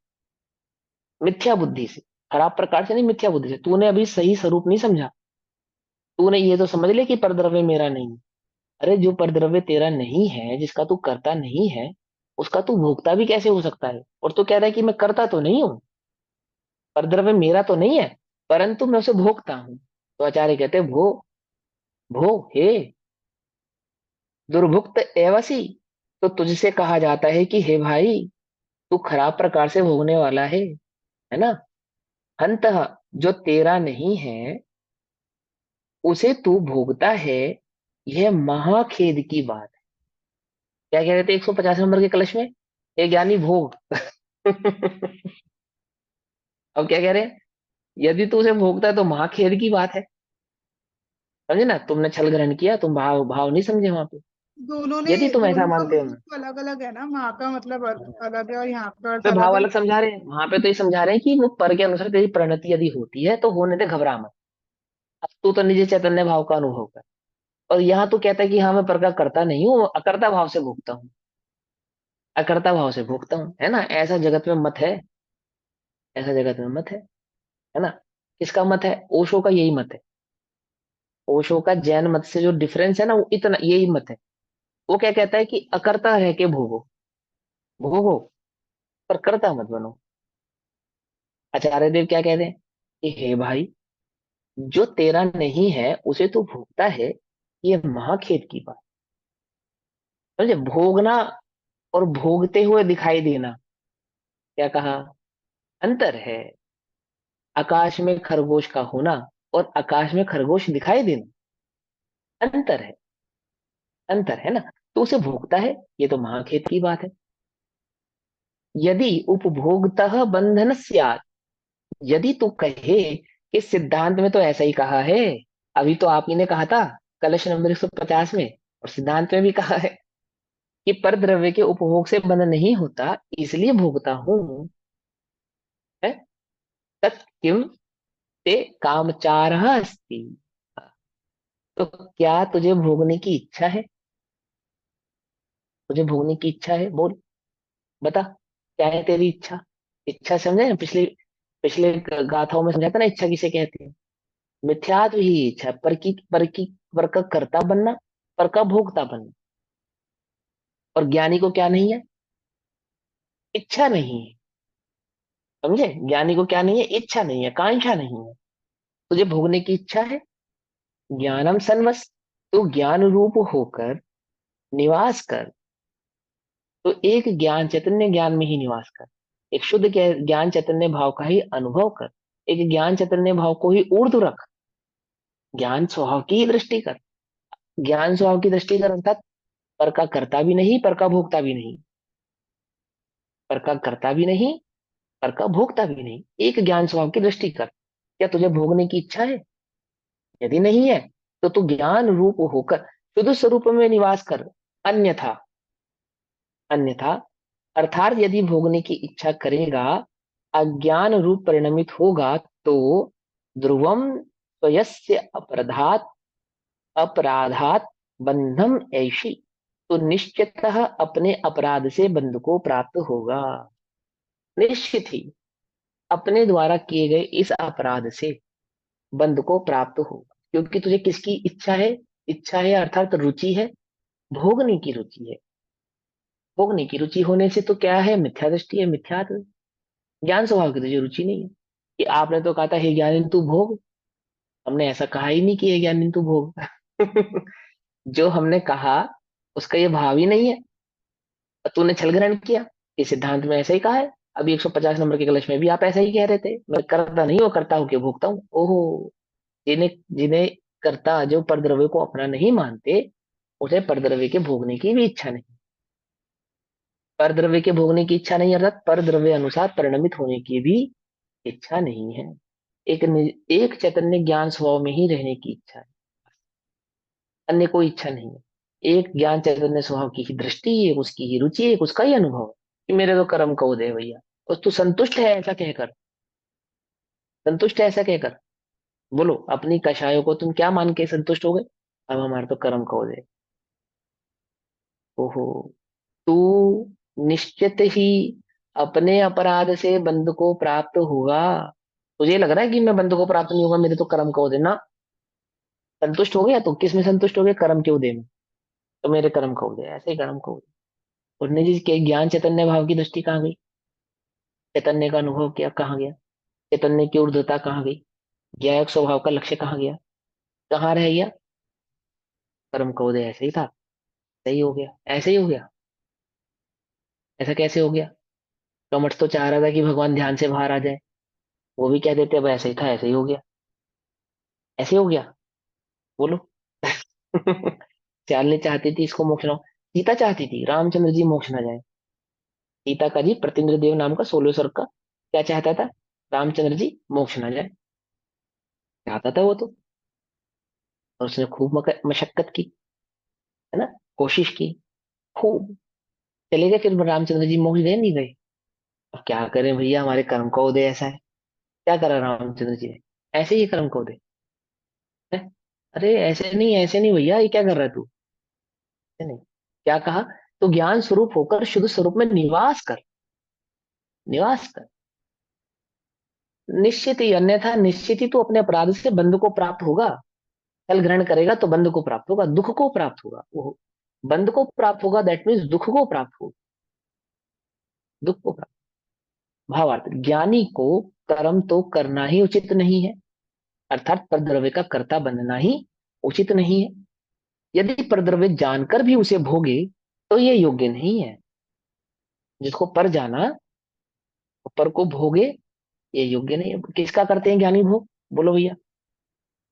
मिथ्या बुद्धि से, खराब प्रकार से नहीं, मिथ्या बुद्धि से। तूने अभी सही स्वरूप नहीं समझा। तूने ये तो समझ ले कि परद्रव्य मेरा नहीं है। अरे जो परद्रव्य तेरा नहीं है, जिसका तू करता नहीं है, उसका तू भोक्ता भी कैसे हो सकता है? और तू कह रहा है कि मैं करता तो नहीं हूं, परद्रव्य मेरा तो नहीं है, परंतु मैं उसे भोगता हूं। तो आचार्य कहते हैं भो हे दुर्भुक्त एवसी, तो तुझसे कहा जाता है कि हे भाई, तू खराब प्रकार से भोगने वाला है ना। अंतः जो तेरा नहीं है उसे तू भोगता है, यह महाखेद की बात है। क्या कह रहे थे 150 नंबर के कलश में? ये ज्ञानी भोग। अब क्या कह रहे हैं? यदि तू उसे भोगता है तो महाखेद की बात है। समझे ना, तुमने छल ग्रहण किया, तुम भाव भाव नहीं समझे वहां पे। यदि तुम ऐसा दोनों का मानते हो मतलब तो अलग अलग है ना, वहाँ का मतलब हाँ, अलग है और यहाँ का अर्थ पे भाव अलग है। अलग समझा रहे हैं, वहां पे तो ये समझा रहे हैं कि वो पर के अनुसार तेरी परिणति यदि होती है तो होने दे, घबरा मत। अब तू तो निजी चैतन्य भाव का अनुभव कर। और यहाँ तू कहता है कि हाँ मैं पर का करता नहीं हूँ, अकर्ता भाव से भोगता हूँ। अकर्ता भाव से भोगता हूँ, है ना, ऐसा जगत में मत है। ऐसा जगत में मत है ना। किसका मत है? ओशो का यही मत है। ओशो का जैन मत से जो डिफरेंस है ना, वो इतना यही मत है। वो क्या कहता है कि अकर्ता रह के भोगो। भोगो, पर कर्ता मत बनो। आचार्य देव क्या कहते हैं कि हे भाई, जो तेरा नहीं है उसे तू भोगता है, ये महाखेद की बात। समझे, भोगना और भोगते हुए दिखाई देना, क्या कहा? अंतर है। आकाश में खरगोश का होना और आकाश में खरगोश दिखाई देना, अंतर है। अंतर है ना। तो उसे भोगता है, ये तो महाखेद की बात है। यदि उपभोगतः बंधन स्यात्, यदि तू कहे कि सिद्धांत में तो ऐसा ही कहा है, अभी तो आप ही ने कहा था कलश नंबर 150 में, और सिद्धांत में भी कहा है कि पर द्रव्य के उपभोग से बंधन नहीं होता, इसलिए भोगता हूं। है, तत् किम ते कामचार अस्ति। तो क्या तुझे भोगने की इच्छा है? तुझे भोगने की इच्छा है, बोल, बता, क्या है तेरी इच्छा? इच्छा समझे ना, पिछले पिछले गाथाओं में समझाता ना इच्छा किसे कहते हैं। मिथ्यात्व ही इच्छा, पर का कर्ता बनना, पर का भोक्ता बनना। और ज्ञानी को क्या नहीं है? इच्छा नहीं है। समझे, ज्ञानी को क्या नहीं है? इच्छा नहीं है, कांक्षा नहीं है। तुझे भोगने की इच्छा है, ज्ञानम सन्वस, तो ज्ञान रूप होकर निवास कर। तो एक ज्ञान चैतन्य ज्ञान में ही निवास कर। एक शुद्ध ज्ञान चैतन्य भाव का ही अनुभव कर। एक ज्ञान चैतन्य भाव को ही ऊर्ध्व रख। ज्ञान स्वभाव की ही दृष्टि कर। ज्ञान स्वभाव की दृष्टि कर अर्थात पर का कर्ता भी नहीं, पर का भोक्ता भी नहीं। पर का कर्ता भी नहीं, पर का भोक्ता भी नहीं, एक ज्ञान स्वभाव की दृष्टि कर। क्या तुझे भोगने की इच्छा है? यदि नहीं है तो तू ज्ञान रूप होकर शुद्ध स्वरूप में निवास कर। अन्यथा, अन्यथा अर्थात यदि भोगने की इच्छा करेगा, अज्ञान रूप परिणमित होगा, तो ध्रुवम स्वयस्य अपराधात, अपराधात बंधम ऐशी, तो निश्चितः अपने अपराध से बंध को प्राप्त होगा। निश्चित ही अपने द्वारा किए गए इस अपराध से बंध को प्राप्त होगा, क्योंकि तुझे किसकी इच्छा है? इच्छा है अर्थात रुचि है, भोगने की रुचि है। भोगने की रुचि होने से तो क्या है? मिथ्या दृष्टि है, मिथ्यात्व। ज्ञान स्वभाव की तुझे रुचि नहीं है। कि आपने तो कहा था हे ज्ञानी तू भोग, हमने ऐसा कहा ही नहीं कि हे ज्ञानी तू भोग। जो हमने कहा उसका ये भाव ही नहीं है। और तूने छल ग्रहण किया कि सिद्धांत में ऐसा ही कहा है। अभी 150 नंबर के कलश में भी आप ऐसा ही कह रहे थे, मैं करता नहीं हूँ, करता हूँ कि भोगता हूँ। ओहो, जिन्हें जिन्हें करता, जो परद्रव्य को अपना नहीं मानते, उसे परद्रव्य के भोगने की भी इच्छा नहीं। परद्रव्य के भोगने की इच्छा नहीं अर्थात परद्रव्य अनुसार परिणमित होने की भी इच्छा नहीं है। एक चैतन्य ज्ञान स्वभाव में ही रहने की इच्छा है, अन्य कोई इच्छा नहीं है। एक ज्ञान चैतन्य स्वभाव की ही दृष्टि, एक उसकी ही रुचि, एक उसका ही अनुभव है कि मेरे तो कर्म को दे भैया। और तू संतुष्ट है ऐसा कहकर, संतुष्ट है ऐसा कहकर, बोलो अपनी कषायों को तुम क्या मान के संतुष्ट हो गए? अब हमारे तो कर्म को दे। ओहो, तू निश्चित ही अपने अपराध से बंध को प्राप्त होगा। तुझे लग रहा है कि मैं बंध को प्राप्त नहीं होगा, मेरे तो कर्म को देना। संतुष्ट हो गया तो किस में संतुष्ट हो गया? कर्म क्यों दे में। तो मेरे कर्म को दे, ऐसे ही कर्म को दे। उन्हें जिसके ज्ञान चैतन्य भाव की दृष्टि कहाँ गई? चैतन्य का अनुभव क्या कहाँ गया? चैतन्य की ऊर्ध्वता कहाँ गई? ज्ञायक स्वभाव का लक्ष्य कहाँ गया? कहाँ रह गया? कर्म को दे ऐसे ही था, सही हो गया, ऐसे ही हो गया। ऐसा कैसे हो गया? कमठ तो चाह रहा था कि भगवान ध्यान से बाहर आ जाए, वो भी कह देते अब ऐसे ही था, ऐसे ही हो गया, ऐसे ही हो गया। बोलो। चाल ने चाहती थी इसको मोक्ष ना हो, सीता चाहती थी रामचंद्र जी मोक्ष ना जाए। सीता का जी प्रत्येंद्र देव नाम का 16 स्वर्ग का क्या चाहता था? रामचंद्र जी मोक्ष ना जाए, चाहता था वो तो। और उसने खूब मशक्कत की, है ना, कोशिश की खूब। चले गए फिर रामचंद्र जी, मोक्ष गए नहीं गए? अब क्या करें भैया, हमारे कर्म का उदय ऐसा है। क्या करा रामचंद्र जी ने? ऐसे ही कर्म का उदय है। अरे ऐसे नहीं भैया, ये क्या कर रहा है तू? ऐसे नहीं। क्या कहा? तो ज्ञान स्वरूप होकर शुद्ध स्वरूप में निवास कर, निवास कर। निश्चित ही, अन्यथा निश्चित ही तू अपने अपराध से बंध को प्राप्त होगा। फल ग्रहण करेगा तो बंध को प्राप्त होगा, दुख को प्राप्त होगा वो। बंध को प्राप्त होगा दैट मीन्स दुख को प्राप्त होगा, दुख को प्राप्त। भावार्थ, ज्ञानी को कर्म तो करना ही उचित नहीं है, अर्थात परद्रव्य का कर्ता बनना ही उचित नहीं है। यदि परद्रव्य जानकर भी उसे भोगे तो ये योग्य नहीं है। जिसको पर जाना, पर को भोगे, ये योग्य नहीं है। किसका करते हैं ज्ञानी भोग? बोलो भैया।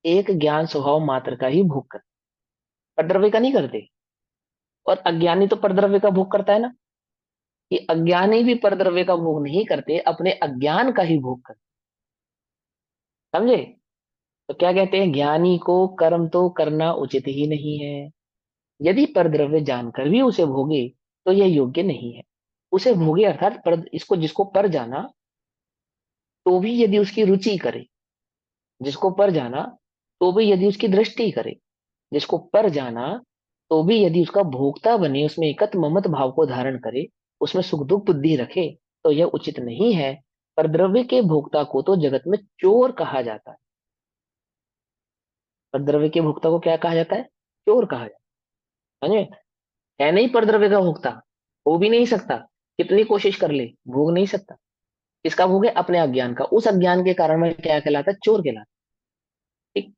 एक ज्ञान स्वभाव मात्र का ही भोग कर, परद्रव्य का नहीं करते। और अज्ञानी तो परद्रव्य का भोग करता है ना। कि अज्ञानी भी परद्रव्य का भोग नहीं करते, अपने अज्ञान का ही भोग करते। समझे? तो क्या कहते हैं, ज्ञानी को कर्म तो करना उचित ही नहीं है। यदि परद्रव्य जानकर भी उसे भोगे तो यह योग्य नहीं है। उसे भोगे अर्थात पर, इसको जिसको पर जाना, तो भी यदि उसकी रुचि करे। जिसको पर जाना, तो भी यदि उसकी दृष्टि करे। जिसको पर जाना, तो भी यदि उसका भोक्ता बने, उसमें एकत्व ममत भाव को धारण करे, उसमें सुख दुख बुद्धि रखे, तो यह उचित नहीं है। पर द्रव्य के भोक्ता को तो जगत में चोर कहा जाता है। पर द्रव्य के भोक्ता को क्या कहा जाता है? चोर कहा जाता है। समझे? है नहीं पर द्रव्य का भोक्ता, हो भी नहीं सकता। कितनी कोशिश कर ले, भोग नहीं सकता। किसका भोग है? अपने अज्ञान का। उस अज्ञान के कारण में क्या कहलाता है? चोर कहलाता है। ठीक।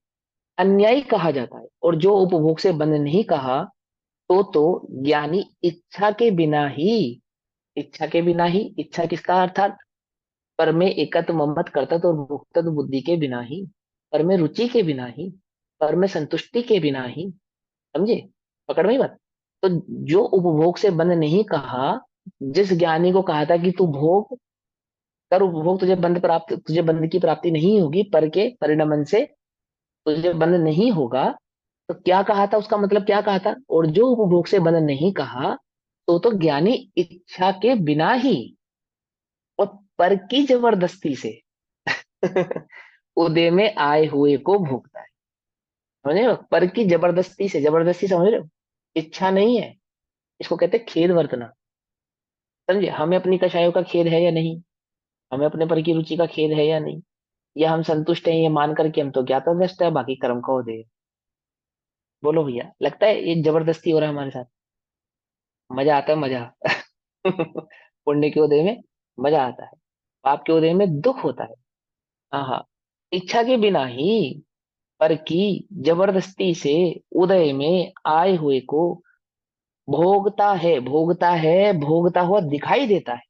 अन्यायी कहा जाता है। और जो उपभोग से बंध नहीं कहा, तो ज्ञानी इच्छा के बिना ही, इच्छा के बिना ही, इच्छा किसका अर्थात? पर में एकत्व ममत करतत और भुक्तत बुद्धि के बिना ही, पर में रुचि के बिना ही, पर में संतुष्टि के बिना ही। समझे? पकड़ में बात। तो जो उपभोग से बंध नहीं कहा, जिस ज्ञानी को कहा था कि तू भोग कर, उपभोग, तुझे बंध प्राप्त, तुझे बंध की प्राप्ति नहीं होगी, पर के परिणमन से तुझे बंध नहीं होगा। तो क्या कहा था, उसका मतलब क्या कहा था? और जो उपभोग से बंध नहीं कहा, तो ज्ञानी इच्छा के बिना ही और पर की जबरदस्ती से उदय में आए हुए को भोगता है। समझ रहे हो? पर की जबरदस्ती से, जबरदस्ती समझ रहे हो? इच्छा नहीं है। इसको कहते हैं खेद वर्तना। समझे? हमें अपनी कषायों का खेद है या नहीं? हमें अपने पर की रुचि का खेद है या नहीं? या हम संतुष्ट हैं ये मान करके हम तो ज्ञातव्यस्त है, बाकी कर्म का उदय है। बोलो भैया, लगता है ये जबरदस्ती हो रहा है हमारे साथ? मजा आता है, मजा। पुण्य के उदय में मजा आता है, पाप के उदय में दुख होता है। हाँ हाँ। इच्छा के बिना ही, पर की जबरदस्ती से उदय में आए हुए को भोगता है, भोगता है, भोगता हुआ दिखाई देता है।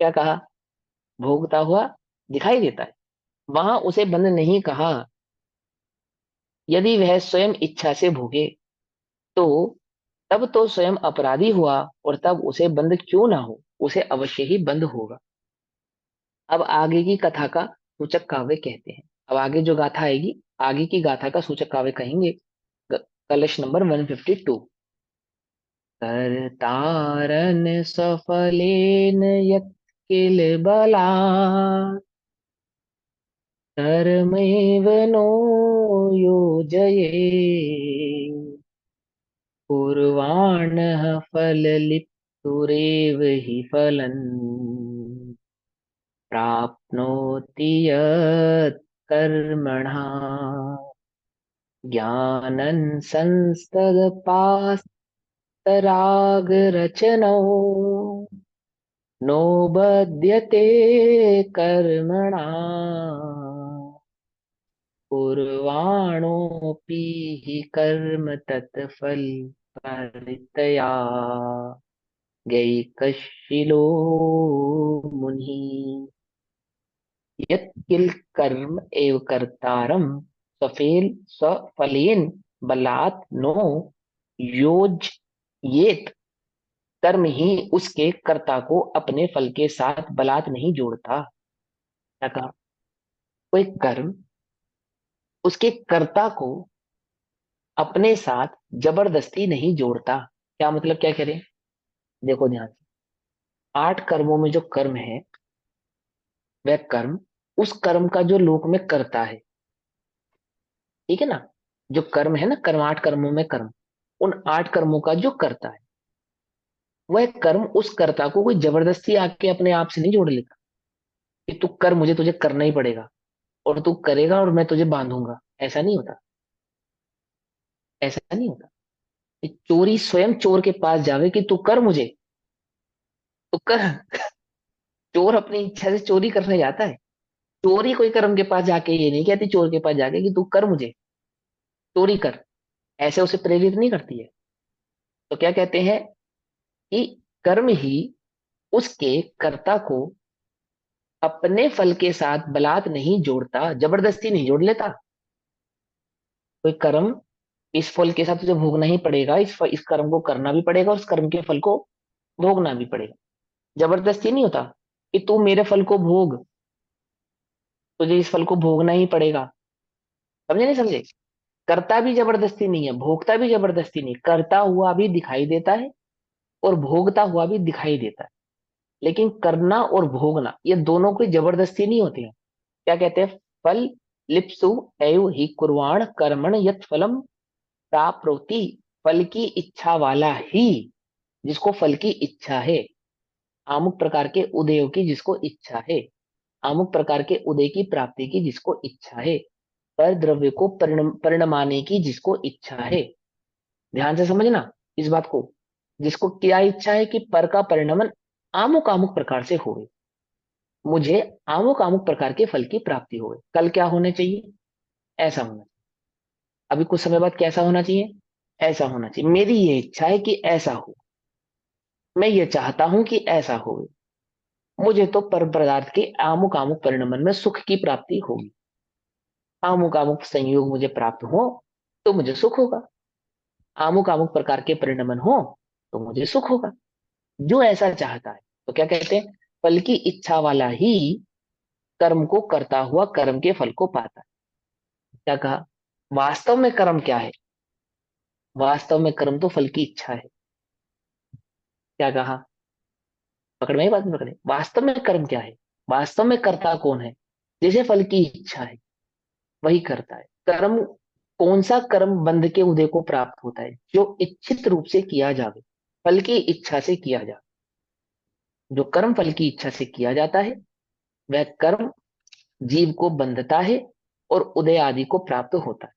क्या कहा? भोगता हुआ दिखाई देता है। वहां उसे बंद नहीं कहा। यदि वह स्वयं इच्छा से भोगे तो तब तो स्वयं अपराधी हुआ, और तब उसे बंद क्यों ना हो, उसे अवश्य ही बंद होगा। अब आगे की कथा का सूचक काव्य कहते हैं। अब आगे जो गाथा आएगी, आगे की गाथा का सूचक काव्य कहेंगे। कलश नंबर 152। कर्तारन सफलेन यत् किल बलात् कर्मैव नो योजयेत् कुर्वाणः फललिप्सुरेव हि फलम् प्राप्नोति यत् कर्मणः ज्ञानं संस्तदपास्तरागरचनौ नोबध्यते कर्मणा कुर्वाणोऽपि हि कर्म तत्फल परितया। गई कशिलो मुनि। यत् किल कर्म एव कर्तारम सफेल सफलेन बलात् नो योजयेत। कर्म ही उसके कर्ता को अपने फल के साथ बलात् नहीं जोड़ता। क्या कहा? कोई कर्म उसके कर्ता को अपने साथ जबरदस्ती नहीं जोड़ता। क्या मतलब, क्या करें? देखो ध्यान से, 8 कर्मों में जो कर्म है, वह कर्म उस कर्म का जो लोक में करता है, ठीक है ना? जो कर्म है ना, कर्म 8 कर्मों में कर्म, उन 8 कर्मों का जो करता है, वह कर्म उस कर्ता को कोई जबरदस्ती आके अपने आप से नहीं जोड़ लेता कि तू कर, मुझे तुझे करना ही पड़ेगा, और तू करेगा और मैं तुझे बांधूंगा। ऐसा नहीं होता। ऐसा नहीं होता कि चोरी स्वयं चोर के पास जावे कि तू कर, मुझे तो कर। चोर अपनी इच्छा से चोरी करने जाता है। चोरी कोई कर्म के पास जाके ये नहीं कहती चोर के पास जाके कि तू कर, मुझे चोरी कर। ऐसे उसे प्रेरित नहीं करती है। तो क्या कहते हैं कि कर्म ही उसके कर्ता को अपने फल के साथ बलात् नहीं जोड़ता, जबरदस्ती नहीं जोड़ लेता। कोई कर्म, इस फल के साथ तुझे भोगना ही पड़ेगा, इस कर्म को करना भी पड़ेगा, उस कर्म के फल को भोगना भी पड़ेगा। जबरदस्ती नहीं होता कि तू मेरे फल को भोग, तुझे इस फल को भोगना ही पड़ेगा। समझे नहीं समझे? करता भी जबरदस्ती नहीं है, भोगता भी जबरदस्ती नहीं। करता हुआ भी दिखाई देता है और भोगता हुआ भी दिखाई देता है, लेकिन करना और भोगना ये दोनों कोई जबरदस्ती नहीं होती है। क्या कहते हैं? फल लिप्सु एव ही कुर्वाण कर्मण यत फलम प्राप्नोति। फल की इच्छा वाला ही, जिसको फल की इच्छा है, अमुक प्रकार के उदयों की जिसको इच्छा है, अमुक प्रकार के उदय की प्राप्ति की जिसको इच्छा है, पर द्रव्य को परिणमाने की जिसको इच्छा है। ध्यान से समझना इस बात को। जिसको क्या इच्छा है कि पर का परिणमन अमुक अमुक प्रकार से होवे, मुझे अमुक अमुक प्रकार के फल की प्राप्ति होवे। कल क्या होना चाहिए? ऐसा होना चाहिए। अभी कुछ समय बाद कैसा होना चाहिए? ऐसा होना चाहिए। मेरी ये इच्छा है कि ऐसा हो, मैं ये चाहता हूं कि ऐसा हो। मुझे तो पर पदार्थ के आमुक आमुक परिणमन में सुख की प्राप्ति होगी। आमुक आमुक संयोग मुझे प्राप्त हो तो मुझे सुख होगा, आमुक आमुक प्रकार के परिणमन हो तो मुझे सुख होगा। जो ऐसा चाहता है, तो क्या कहते हैं? फल की इच्छा वाला ही कर्म को करता हुआ कर्म के फल को पाता है। क्या कहा? वास्तव में कर्म क्या है? वास्तव में कर्म तो फल की इच्छा है। क्या कहा? पकड़ में, बात में पकड़े। वास्तव में कर्म क्या है? वास्तव में कर्ता कौन है? जिसे फल की इच्छा है वही करता है। कर्म, कौन सा कर्म बंध के उदय को प्राप्त होता है? जो इच्छित रूप से किया जावे, फल की इच्छा से किया जाए। जो कर्म फल की इच्छा से किया जाता है, वह कर्म जीव को बंधता है और उदय आदि को प्राप्त होता है।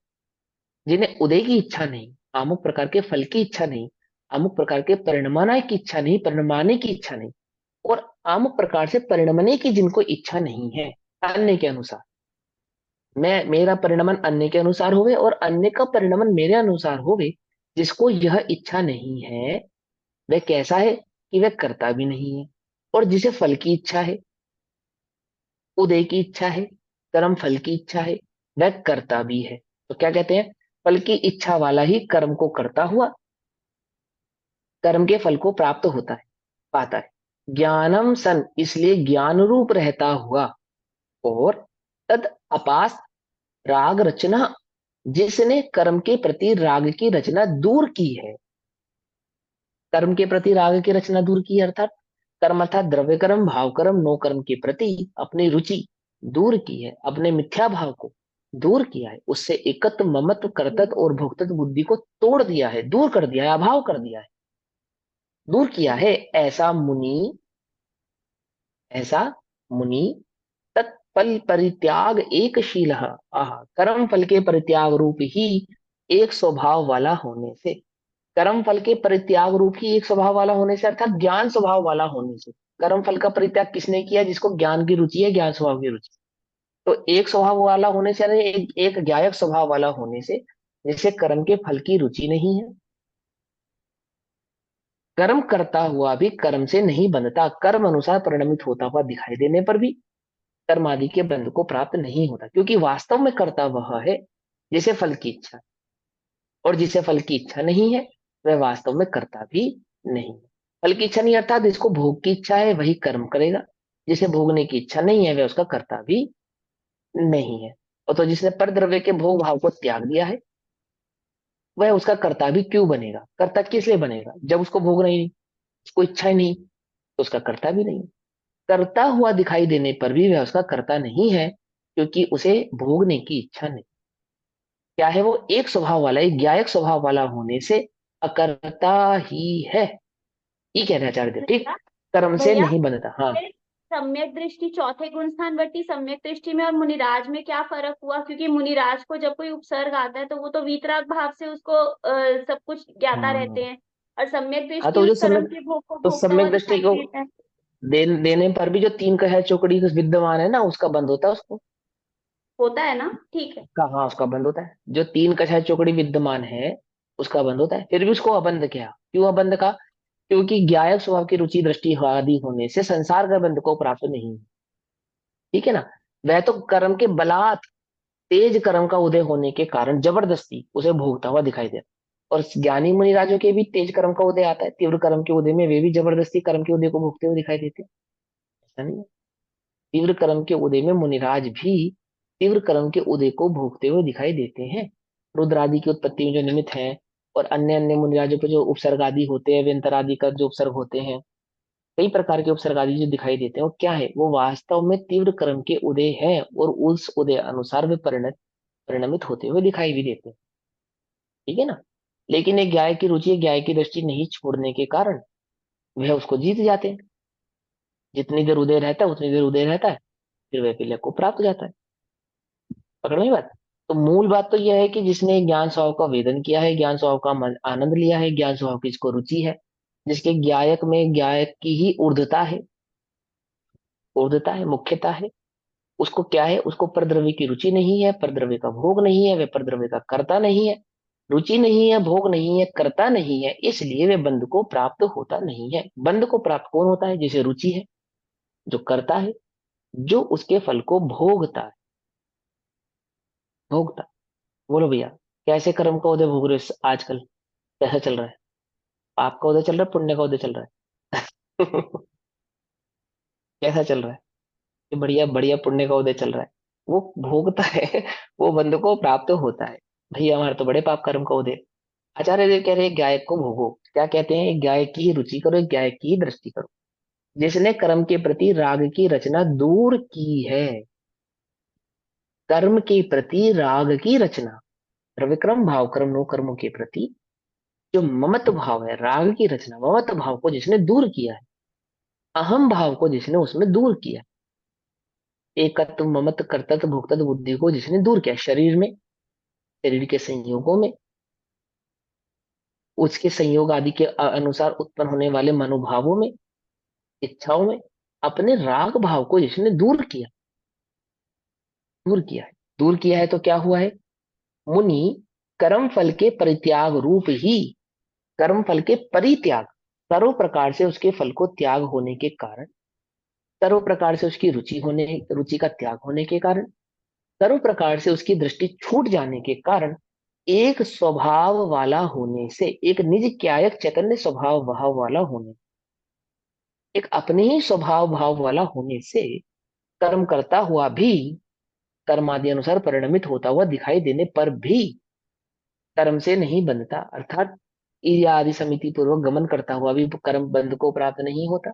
जिन्हें उदय की इच्छा नहीं, अमुक प्रकार के फल की इच्छा नहीं, अमुक प्रकार के परिणमाने की इच्छा नहीं, परिणमाने की इच्छा नहीं, और अमुक प्रकार से परिणमने की जिनको इच्छा नहीं है, अन्य के अनुसार, मैं, मेरा परिणमन अन्य के अनुसार होवे और अन्य का परिणमन मेरे अनुसार होवे, जिसको यह इच्छा नहीं है, वह कैसा है कि वह करता भी नहीं है। और जिसे फल की इच्छा है, उदय की इच्छा है, कर्म फल की इच्छा है, वह करता भी है। तो क्या कहते हैं? फल की इच्छा वाला ही कर्म को करता हुआ कर्म के फल को प्राप्त होता है, पाता है। ज्ञानम सन, इसलिए ज्ञान रूप रहता हुआ, और तद अपास राग रचना, जिसने कर्म के प्रति राग की रचना दूर की है। कर्म के प्रति राग की रचना दूर की है, अर्थात कर्म अर्थात द्रव्य कर्म, भाव कर्म, नो कर्म के प्रति अपनी रुचि दूर की है, अपने मिथ्या भाव को दूर किया है, उससे एकत्व ममत्व कर्तृत्व और भोक्तृत्व बुद्धि को तोड़ दिया है, दूर कर दिया है, अभाव कर दिया है, दूर किया है। ऐसा मुनि, ऐसा मुनि तत्फल परित्याग एक शील, आह, कर्म फल के परित्याग रूप ही एक स्वभाव वाला होने से, कर्म फल के परित्याग रूप ही एक स्वभाव वाला होने से, अर्थात ज्ञान स्वभाव वाला होने से। कर्म फल का परित्याग किसने किया? जिसको ज्ञान की रुचि है, ज्ञान स्वभाव की रुचि। तो एक स्वभाव वाला होने से, यानी एक ज्ञायक स्वभाव वाला होने से, जिसे कर्म के फल की रुचि नहीं है, कर्म करता हुआ भी कर्म से नहीं बंधता, कर्म अनुसार परिणमित होता हुआ दिखाई देने पर भी कर्म आदि के बंध को प्राप्त नहीं होता, क्योंकि वास्तव में कर्ता वह है जिसे फल की इच्छा, और जिसे फल की इच्छा नहीं है वह वास्तव में कर्ता भी नहीं है। फल की इच्छा नहीं अर्थात जिसको भोग की इच्छा है वही कर्म करेगा, जिसे भोगने की इच्छा नहीं है वह उसका कर्ता भी नहीं है। और तो जिसने परद्रव्य के भोग भाव को त्याग दिया है वह उसका कर्ता भी क्यों बनेगा, कर्ता किस लिए बनेगा, जब उसको भोगना ही नहीं, उसको इच्छा ही नहीं, तो उसका कर्ता भी नहीं। करता हुआ दिखाई देने पर भी वह उसका कर्ता नहीं है, क्योंकि उसे भोगने की इच्छा नहीं। क्या है वो, एक स्वभाव वाला, एक ज्ञायक स्वभाव वाला होने से अकर्ता ही है। ये कहना है आचार्य देव, ठीक। भैया कर्म से भैया, नहीं बनता। हाँ। फिर सम्यक दृष्टि चौथे गुण स्थान वर्ती सम्यक दृष्टि में और मुनिराज में क्या फर्क हुआ? क्योंकि मुनिराज को जब कोई उपसर्ग आता है तो वो तो वीतराग भाव से उसको सब कुछ ज्ञाता रहते हाँ। हैं, और सम्यक हाँ, दृष्टि तो जो उस कर्म सम्यक, के भोग को तो भोगता हुआ सम्यक दृष्टि दिखाई को देता है। देने पर भी जो तीन कहे चौकड़ी विद्यमान है ना, उसका बंद होता है उसको। होता है ना, ठीक है। कहाँ उसका बंद होता है, जो तीन कछाय चौकड़ी विद्यमान है उसका बंद होता है। फिर भी उसको अबंध किया, क्यों अबंध का, क्योंकि ज्ञायक स्वभाव की रुचि दृष्टि आदि होने से संसार का बंध को प्राप्त नहीं है। ठीक है ना। वह तो कर्म के बलात्, तेज कर्म का उदय होने के कारण जबरदस्ती उसे भोगता हुआ दिखाई दे, और ज्ञानी मुनि राजों के भी तेज कर्म का उदय आता है, तीव्र कर्म के उदय में वे भी जबरदस्ती कर्म के उदय को भोगते हुए दिखाई देते हैं। ऐसा नहीं है। तीव्र कर्म के उदय में मुनिराज भी तीव्र कर्म के उदय को भोगते हुए दिखाई देते हैं। रुद्र आदि की उत्पत्ति में जो निमित्त हैं, और अन्य अन्य मुनिराजों पे जो उपसर्ग आदि होते हैं, व्यंतर आदि का जो उपसर्ग होते हैं, कई प्रकार के उपसर्ग आदि जो दिखाई देते हैं, वो क्या है, वो वास्तव में तीव्र कर्म के उदय है, और उस उदय अनुसार वे परिणमित होते हुए दिखाई भी देते हैं। ठीक है ना। लेकिन एक गाय की रुचि, एक गाय की दृष्टि नहीं छोड़ने के कारण वह उसको जीत जाते हैं। जितनी देर उदय रहता है उतनी देर उदय रहता है, फिर वह पिल्ले को प्राप्त हो जाता है। पकड़ में बात। तो मूल बात तो यह है कि जिसने ज्ञान स्वभाव का वेदन किया है, ज्ञान स्वभाव का आनंद लिया है, ज्ञान स्वभाव की जिसको रुचि है, जिसके गायक में गायक की ही ऊर्ध्वता है, ऊर्ध्वता है, मुख्यता है, उसको क्या है, उसको परद्रव्य की रुचि नहीं है, परद्रव्य का भोग नहीं है, वह परद्रव्य का कर्ता नहीं है। रुचि नहीं है, भोग नहीं है, कर्ता नहीं है, इसलिए वे बंध को प्राप्त होता नहीं है। बंध को प्राप्त कौन होता है, जिसे रुचि है, जो करता है, जो उसके फल को भोगता है, भोगता। बोलो भैया, कैसे कर्म का उदय भोग रहे हो आजकल, कैसा चल रहा है, पाप का उदय चल रहा है, पुण्य का उदय चल रहा है? कैसा चल रहा है? ये बढ़िया बढ़िया पुण्य का उदय चल रहा है, वो भोगता है, वो बंध को प्राप्त होता है। भैया हमारे तो बड़े पाप कर्म का उदय। आचार्य देव कह रहे हैं गायक को भोगो, क्या कहते हैं, एक गायक की ही रुचि करो, एक गायक की ही दृष्टि करो, जिसने कर्म के प्रति राग की रचना दूर की है। कर्म के प्रति राग की रचना, त्रिविक्रम भाव कर्म नो कर्मों के प्रति जो ममत्व भाव है, राग की रचना, ममत्व भाव को जिसने दूर किया है, अहम भाव को जिसने उसमें दूर किया, एकत्व ममत्व कर्तव्य भोक्तव्य बुद्धि को जिसने दूर किया, शरीर में, शरीर के संयोगों में, उसके संयोग आदि के अनुसार उत्पन्न होने वाले मनोभावों में, इच्छाओं में, अपने राग भाव को जिसने दूर किया, दूर किया है, दूर किया है, तो क्या हुआ है, मुनि कर्म फल के परित्याग रूप ही, कर्म फल के परित्याग, सर्व प्रकार से उसके फल को त्याग होने के कारण, सर्व प्रकार से उसकी रुचि होने, रुचि का त्याग होने के कारण, सर्व प्रकार से उसकी दृष्टि छूट जाने के कारण, एक स्वभाव वाला होने से, एक निज क्यायक चैतन्य स्वभाव भाव वाला होने, एक अपने ही स्वभाव भाव वाला होने से कर्म करता हुआ भी, कर्म आदि अनुसार परिणमित होता हुआ दिखाई देने पर भी कर्म से नहीं बनता, अर्थात ईर्ष्या आदि समिति पूर्वक गमन करता हुआ भी कर्म बंध को प्राप्त नहीं होता,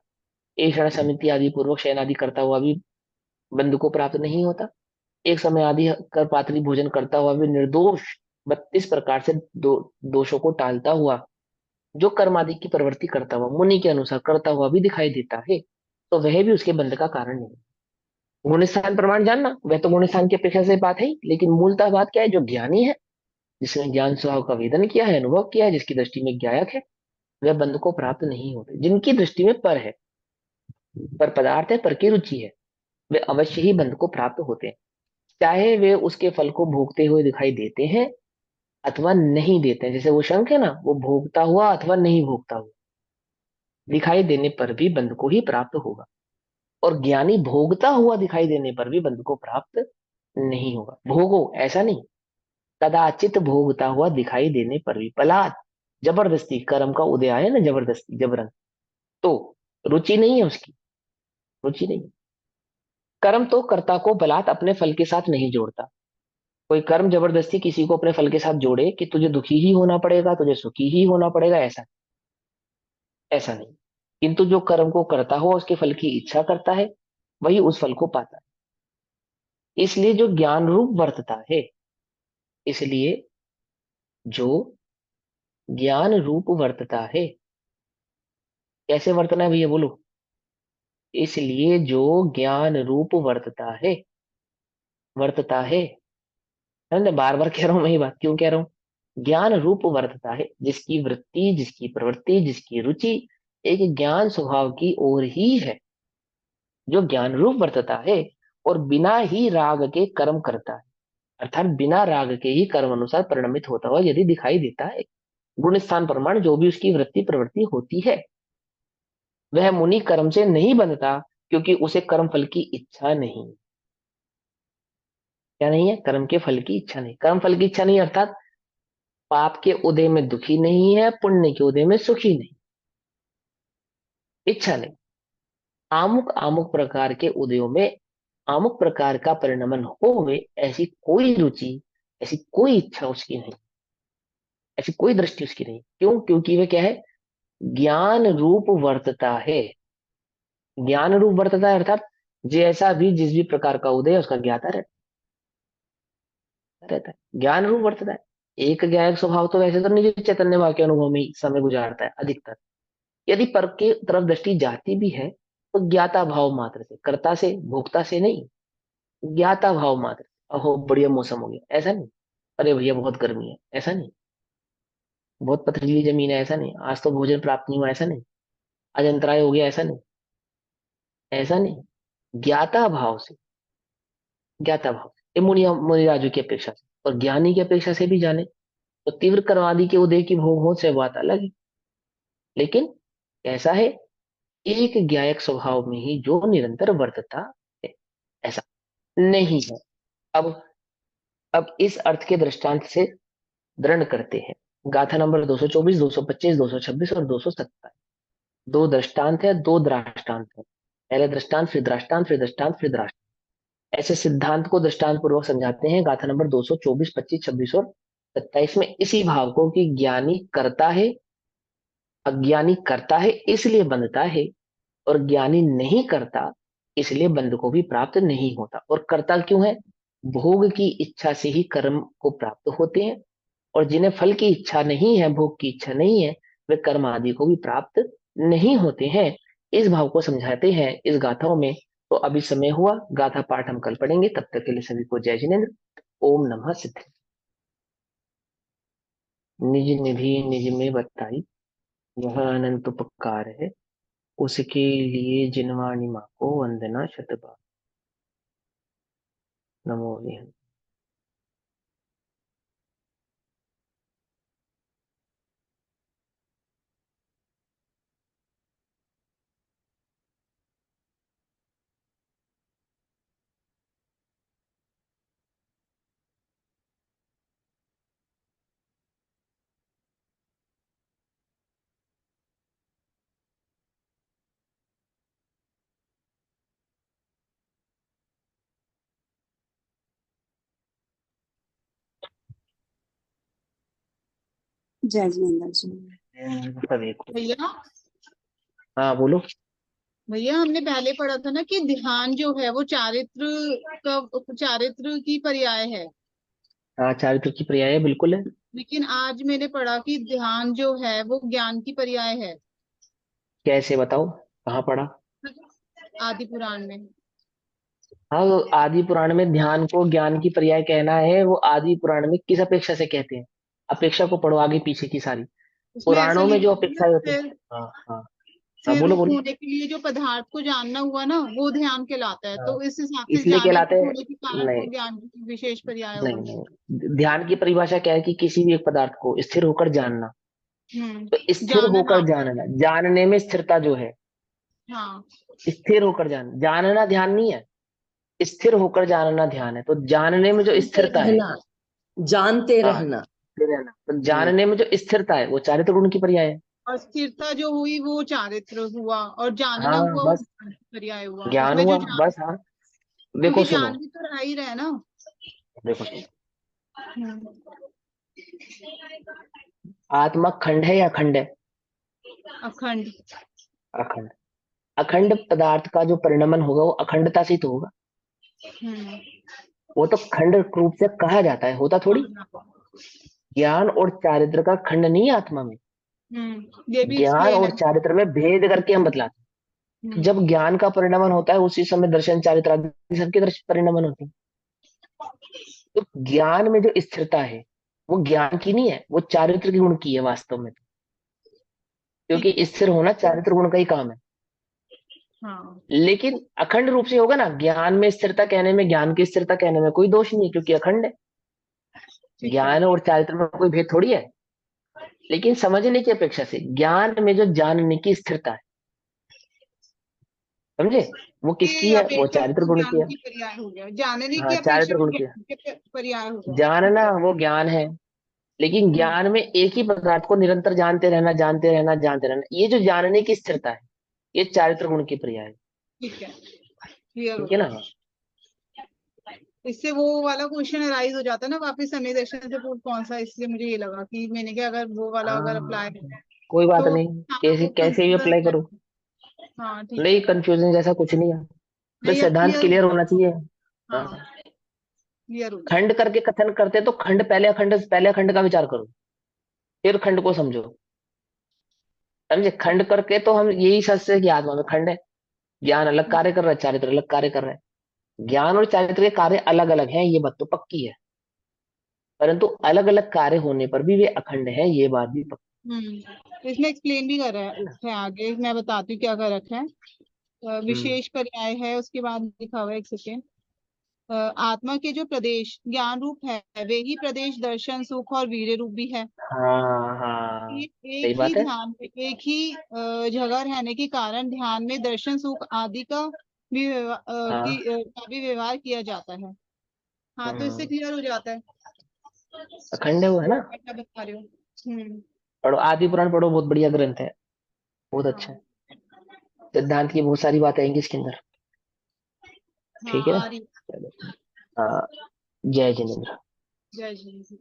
ऐषण समिति आदि पूर्वक शयन आदि करता हुआ भी बंध को प्राप्त नहीं होता, एक समय आदि कर पात्री भोजन करता हुआ भी निर्दोष 32 प्रकार से दोषों को टालता हुआ जो कर्म आदि की प्रवृत्ति करता हुआ मुनि के अनुसार करता हुआ भी दिखाई देता है, तो वह भी उसके बंध का कारण नहीं। गुण स्थान प्रमाण जानना, वह तो गुण स्थान की अपेक्षा से बात है ही, लेकिन मूलतः बात क्या है, जो ज्ञानी है, जिसने ज्ञान स्वभाव का वेदन किया है, अनुभव किया है, जिसकी दृष्टि में ज्ञायक है, वह बंध को प्राप्त नहीं होते। जिनकी दृष्टि में पर है, पर पदार्थ है, पर की रुचि है, वे अवश्य ही बंध को प्राप्त होते हैं, चाहे वे उसके फल को भोगते हुए दिखाई देते हैं अथवा नहीं देते हैं। जैसे वो शंख है ना, वो भोगता हुआ अथवा नहीं भोगता हुआ, दिखाई देने पर भी बंध को ही प्राप्त होगा, और ज्ञानी भोगता हुआ दिखाई देने पर भी बंध को प्राप्त नहीं होगा। भोगो ऐसा नहीं, कदाचित भोगता हुआ दिखाई देने पर भी, बलात्, जबरदस्ती, कर्म का उदय आया ना, जबरदस्ती, जबरन, तो रुचि नहीं है उसकी, रुचि नहीं। कर्म तो कर्ता को बलात् अपने फल के साथ नहीं जोड़ता। कोई कर्म जबरदस्ती किसी को अपने फल के साथ जोड़े कि तुझे दुखी ही होना पड़ेगा, तुझे सुखी ही होना पड़ेगा, ऐसा ऐसा नहीं। किंतु जो कर्म को करता हो उसके फल की इच्छा करता है, वही उस फल को पाता है। इसलिए जो ज्ञान रूप वर्तता है, इसलिए जो ज्ञान रूप वर्तता है, कैसे वर्तना है भैया बोलो। इसलिए जो ज्ञान रूप वर्तता है, मैं बार बार कह रहा हूं, मैं ये बात क्यों कह रहा हूं, ज्ञान रूप वर्तता है, जिसकी वृत्ति, जिसकी प्रवृत्ति, जिसकी रुचि एक ज्ञान स्वभाव की ओर ही है, जो ज्ञान रूप वर्तता है और बिना ही राग के कर्म करता है, अर्थात बिना राग के ही कर्म अनुसार परिणमित होता हुआ यदि दिखाई देता है, गुण स्थान प्रमाण जो भी उसकी वृत्ति प्रवृत्ति होती है, वह मुनि कर्म से नहीं बंधता, क्योंकि उसे कर्म फल की इच्छा नहीं। क्या नहीं है? कर्म के फल की इच्छा नहीं। कर्म फल की इच्छा नहीं अर्थात पाप के उदय में दुखी नहीं है, पुण्य के उदय में सुखी नहीं, इच्छा नहीं। आमुक आमुक प्रकार के उदयों में अमुक प्रकार का परिणमन होवे, ऐसी कोई रुचि, ऐसी कोई इच्छा उसकी नहीं, ऐसी कोई दृष्टि उसकी नहीं। क्यों? क्योंकि वह क्या है? ज्ञान रूप वर्तता है। ज्ञान रूप वर्तता है अर्थात जैसा भी जिस भी प्रकार का उदय है उसका ज्ञाता रहता है, ज्ञान रूप वर्तता है। एक ज्ञायक स्वभाव तो वैसे तो निज चैतन्य वाक्य अनुभव में ही समय गुजारता है अधिकतर। यदि पर के तरफ दृष्टि जाती भी है तो ज्ञाता भाव मात्र से, कर्ता से भोक्ता से नहीं, ज्ञाता भाव मात्र। अहो बढ़िया मौसम हो गया, ऐसा नहीं। अरे भैया बहुत गर्मी है, ऐसा नहीं। बहुत पथरीली जमीन है, ऐसा नहीं। आज तो भोजन प्राप्त नहीं हुआ, ऐसा नहीं। आज अंतराय हो गया, ऐसा नहीं। ऐसा नहीं, ज्ञाता भाव से, ज्ञाता भाव से। ये मुनिराजु की अपेक्षा से और ज्ञानी की अपेक्षा से भी जाने तो तीव्र कर्मादि के उदय की भोग हो से बात अलग है। लेकिन ऐसा है, एक ज्ञायक स्वभाव में ही जो निरंतर वर्तता है, ऐसा नहीं है। अब अब इस अर्थ के दृष्टांत से दृढ़ करते हैं। गाथा नंबर 224, 225, 226 और 227। दो दृष्टांत है, दो दृष्टांत है। पहले दृष्टांत, फिर दृष्टांत, फिर दृष्टांत, फिर दृष्टांत। ऐसे सिद्धांत को दृष्टांत पूर्वक समझाते हैं गाथा नंबर 224, 25, 26 और 27 में, इसी भाव को कि ज्ञानी करता है, अज्ञानी करता है इसलिए बंधता है, और ज्ञानी नहीं करता इसलिए बंध को भी प्राप्त नहीं होता। और करता क्यों है? भोग की इच्छा से ही कर्म को प्राप्त होते हैं, और जिन्हें फल की इच्छा नहीं है, भोग की इच्छा नहीं है, वे कर्म आदि को भी प्राप्त नहीं होते हैं। इस भाव को समझाते हैं इस गाथाओं में। तो अभी समय हुआ, गाथा पाठ हम कल पढ़ेंगे। तब तक के लिए सभी को जय जिनेन्द्र। ओम नमः सिद्ध। निज निधि निज में बताई, वह अनंत उपकार है, उसके लिए जिनवाणी माँ को वंदना शतबार। नमो निहं। जय जिनेन्द्र जी। सभी को। भैया हाँ बोलो। भैया हमने पहले पढ़ा था ना कि ध्यान जो है वो चारित्र की पर्याय है। हाँ चारित्र की पर्याय है, बिल्कुल है। लेकिन आज मैंने पढ़ा कि ध्यान जो है वो ज्ञान की पर्याय है, कैसे बताओ, कहाँ पढ़ा? आदि पुराण में। हाँ वो आदि पुराण में ध्यान को ज्ञान की पर्याय कहना है, वो आदि पुराण में किस अपेक्षा से कहते हैं? अपेक्षा को पढ़ो आगे पीछे की सारी, उसमें ऐसा पुराणों में जो लिखा है ना, अपेक्षाएं होती है। हाँ हाँ। हाँ सिर बोलो रूप बोलो। होने के लिए जो पदार्थ को जानना हुआ ना, वो ध्यान कहलाता है। हाँ तो इस हिसाब से इसलिए कहलाते जानित हैं। होने के कारण नहीं वो ज्ञान की विशेष पर्याय नहीं होगी। नहीं, ध्यान की परिभाषा क्या है कि किसी भी एक पदार्थ को स्थिर होकर जानना, तो स्थिर जानना। होकर जानना, जानने में स्थिरता जो है, हाँ। स्थिर होकर जानना ध्यान नहीं है, स्थिर होकर जानना ध्यान है। तो जानने में जो जानते स्थिरता है, रहना, जानते हाँ, रहना। स्थिर रहना, तो जानने में जो स्थिरता है वो चारित्र गुण की पर्याय है। और स्थिरता जो हुई वो चारित्र हुआ, और जानना हाँ हुआ वो बस, ज्ञान पर्याय हुआ। ज्ञान उसमें जो हुआ जान, बस। हाँ देखो क्योंकि सुनो, जान भी तो रह ही रहा है ना। देखो सुनो, हम्म। आत्मा खंड है या अखंड है? अखंड। अखंड। अखंड पदार्थ का जो परिणमन होगा वो अखंडता से ही तो होगा। हम्म। वो तो खंड रूप से कहा जाता है, होता थोड़ी। ज्ञान और चारित्र का खंड नहीं है आत्मा में। ये भी ज्ञान एक्सप्लेन और है। चारित्र में भेद करके हम बतलाते हैं। हम्म। जब ज्ञान का परिणमन होता है उसी समय दर्शन चारित्र आदि सबके दर्शन परिणमन होते हैं। तो ज्ञान में जो स्थिरता है वो ज्ञान की नहीं है, वो चारित्र के गुण की है वास्तव में। ठीक क्योंकि है। स्थिर होना चारित्र गुण का ही काम है। हाँ। लेकिन अखंड रूप से होगा ना, ज्ञान में स्थिरता कहने में, ज्ञान की स्थिरता कहने में कोई दोष नहीं है, क्योंकि अखंड है। ठीक है। ज्ञान और चारित्र में कोई भेद थोड़ी है। लेकिन समझने की अपेक्षा से ज्ञान में जो जानने की स्थिरता है, समझे, वो किसकी ये है? वो अपेक्षा से चारित्र वो गुण की ज्ञान है। की पर्याय हो गया, जानने की हाँ अपेक्षा चारित्र वो गुण की है। ज्ञान के पर्याय हो गया। ठीक जानना है। वो ज्ञान है, लेकिन हम्म। ज्ञान में एक ही पदार्थ को निरंतर जानते रहना, जानते रहना, जानते रहना, ये जो जानने की स्थिरता है, ये चारित्र गुण की पर्याय है। ठीक है, क्लियर हो ठीक है गया। ना? इससे वो वाला क्वेश्चन अराइज हो जाता है ना वापस, समय दर्शन से कौन सा, इसलिए मुझे ये लगा कि मैंने कहा अगर वो वाला अगर हाँ अप्लाई है कोई बात तो नहीं, हाँ कैसे वो कैसे भी कंफ्यूजन अप्लाई है। करो। हाँ ठीक नहीं, है। कंफ्यूजन जैसा कुछ नहीं है, बस नहीं, अब सिद्धांत क्लियर हो क्लियर गया। होना चाहिए। हाँ, हाँ, क्लियर हो गया। खंड करके कथन करते तो खंड, पहले अखंड का विचार करो, फिर खंड को समझो। समझे? खंड करके तो हम यही सोचते हैं कि आत्मा में खंड है, ज्ञान अलग कार्य कर रहा है, चारित्र अलग कार्य कर रहा है। ज्ञान और चारित्र के कार्य अलग अलग हैं, ये बात तो पक्की है, परंतु अलग अलग कार्य होने पर भी वे अखंड है, ये बात भी पक्की तो इसमें एक्सप्लेन भी कर रहा है ना। है आगे, मैं बताती हूँ क्या कर रखा है। हम्म। विशेष पर्याय है, उसके बाद लिखा हुआ है, एक सेकेंड। आत्मा के जो प्रदेश ज्ञान रूप है, वे ही प्रदेश दर्शन सुख और वीर्य रूप भी है। हाँ हाँ, सही एक ही बात है। ध्यान में, एक ही जगह रहने के कारण ध्यान में दर्शन सुख आदि का भी हाँ। का भी व्यवहार किया जाता है। हाँ, तो इससे हम्म, क्लियर हो जाता है अखंड है वो, है जो ना। आप क्या बता रहे हो। पढ़ो, आदि पुराण पढ़ो, बहुत बढ़िया ग्रंथ है, बहुत अच्छा है। हाँ। सिद्धांत की बहुत सारी बातें आएंगी इसके अंदर। हाँ, ठीक है ना? आ रही। चलो। हाँ, जय जिनेन्द्र। जय जी।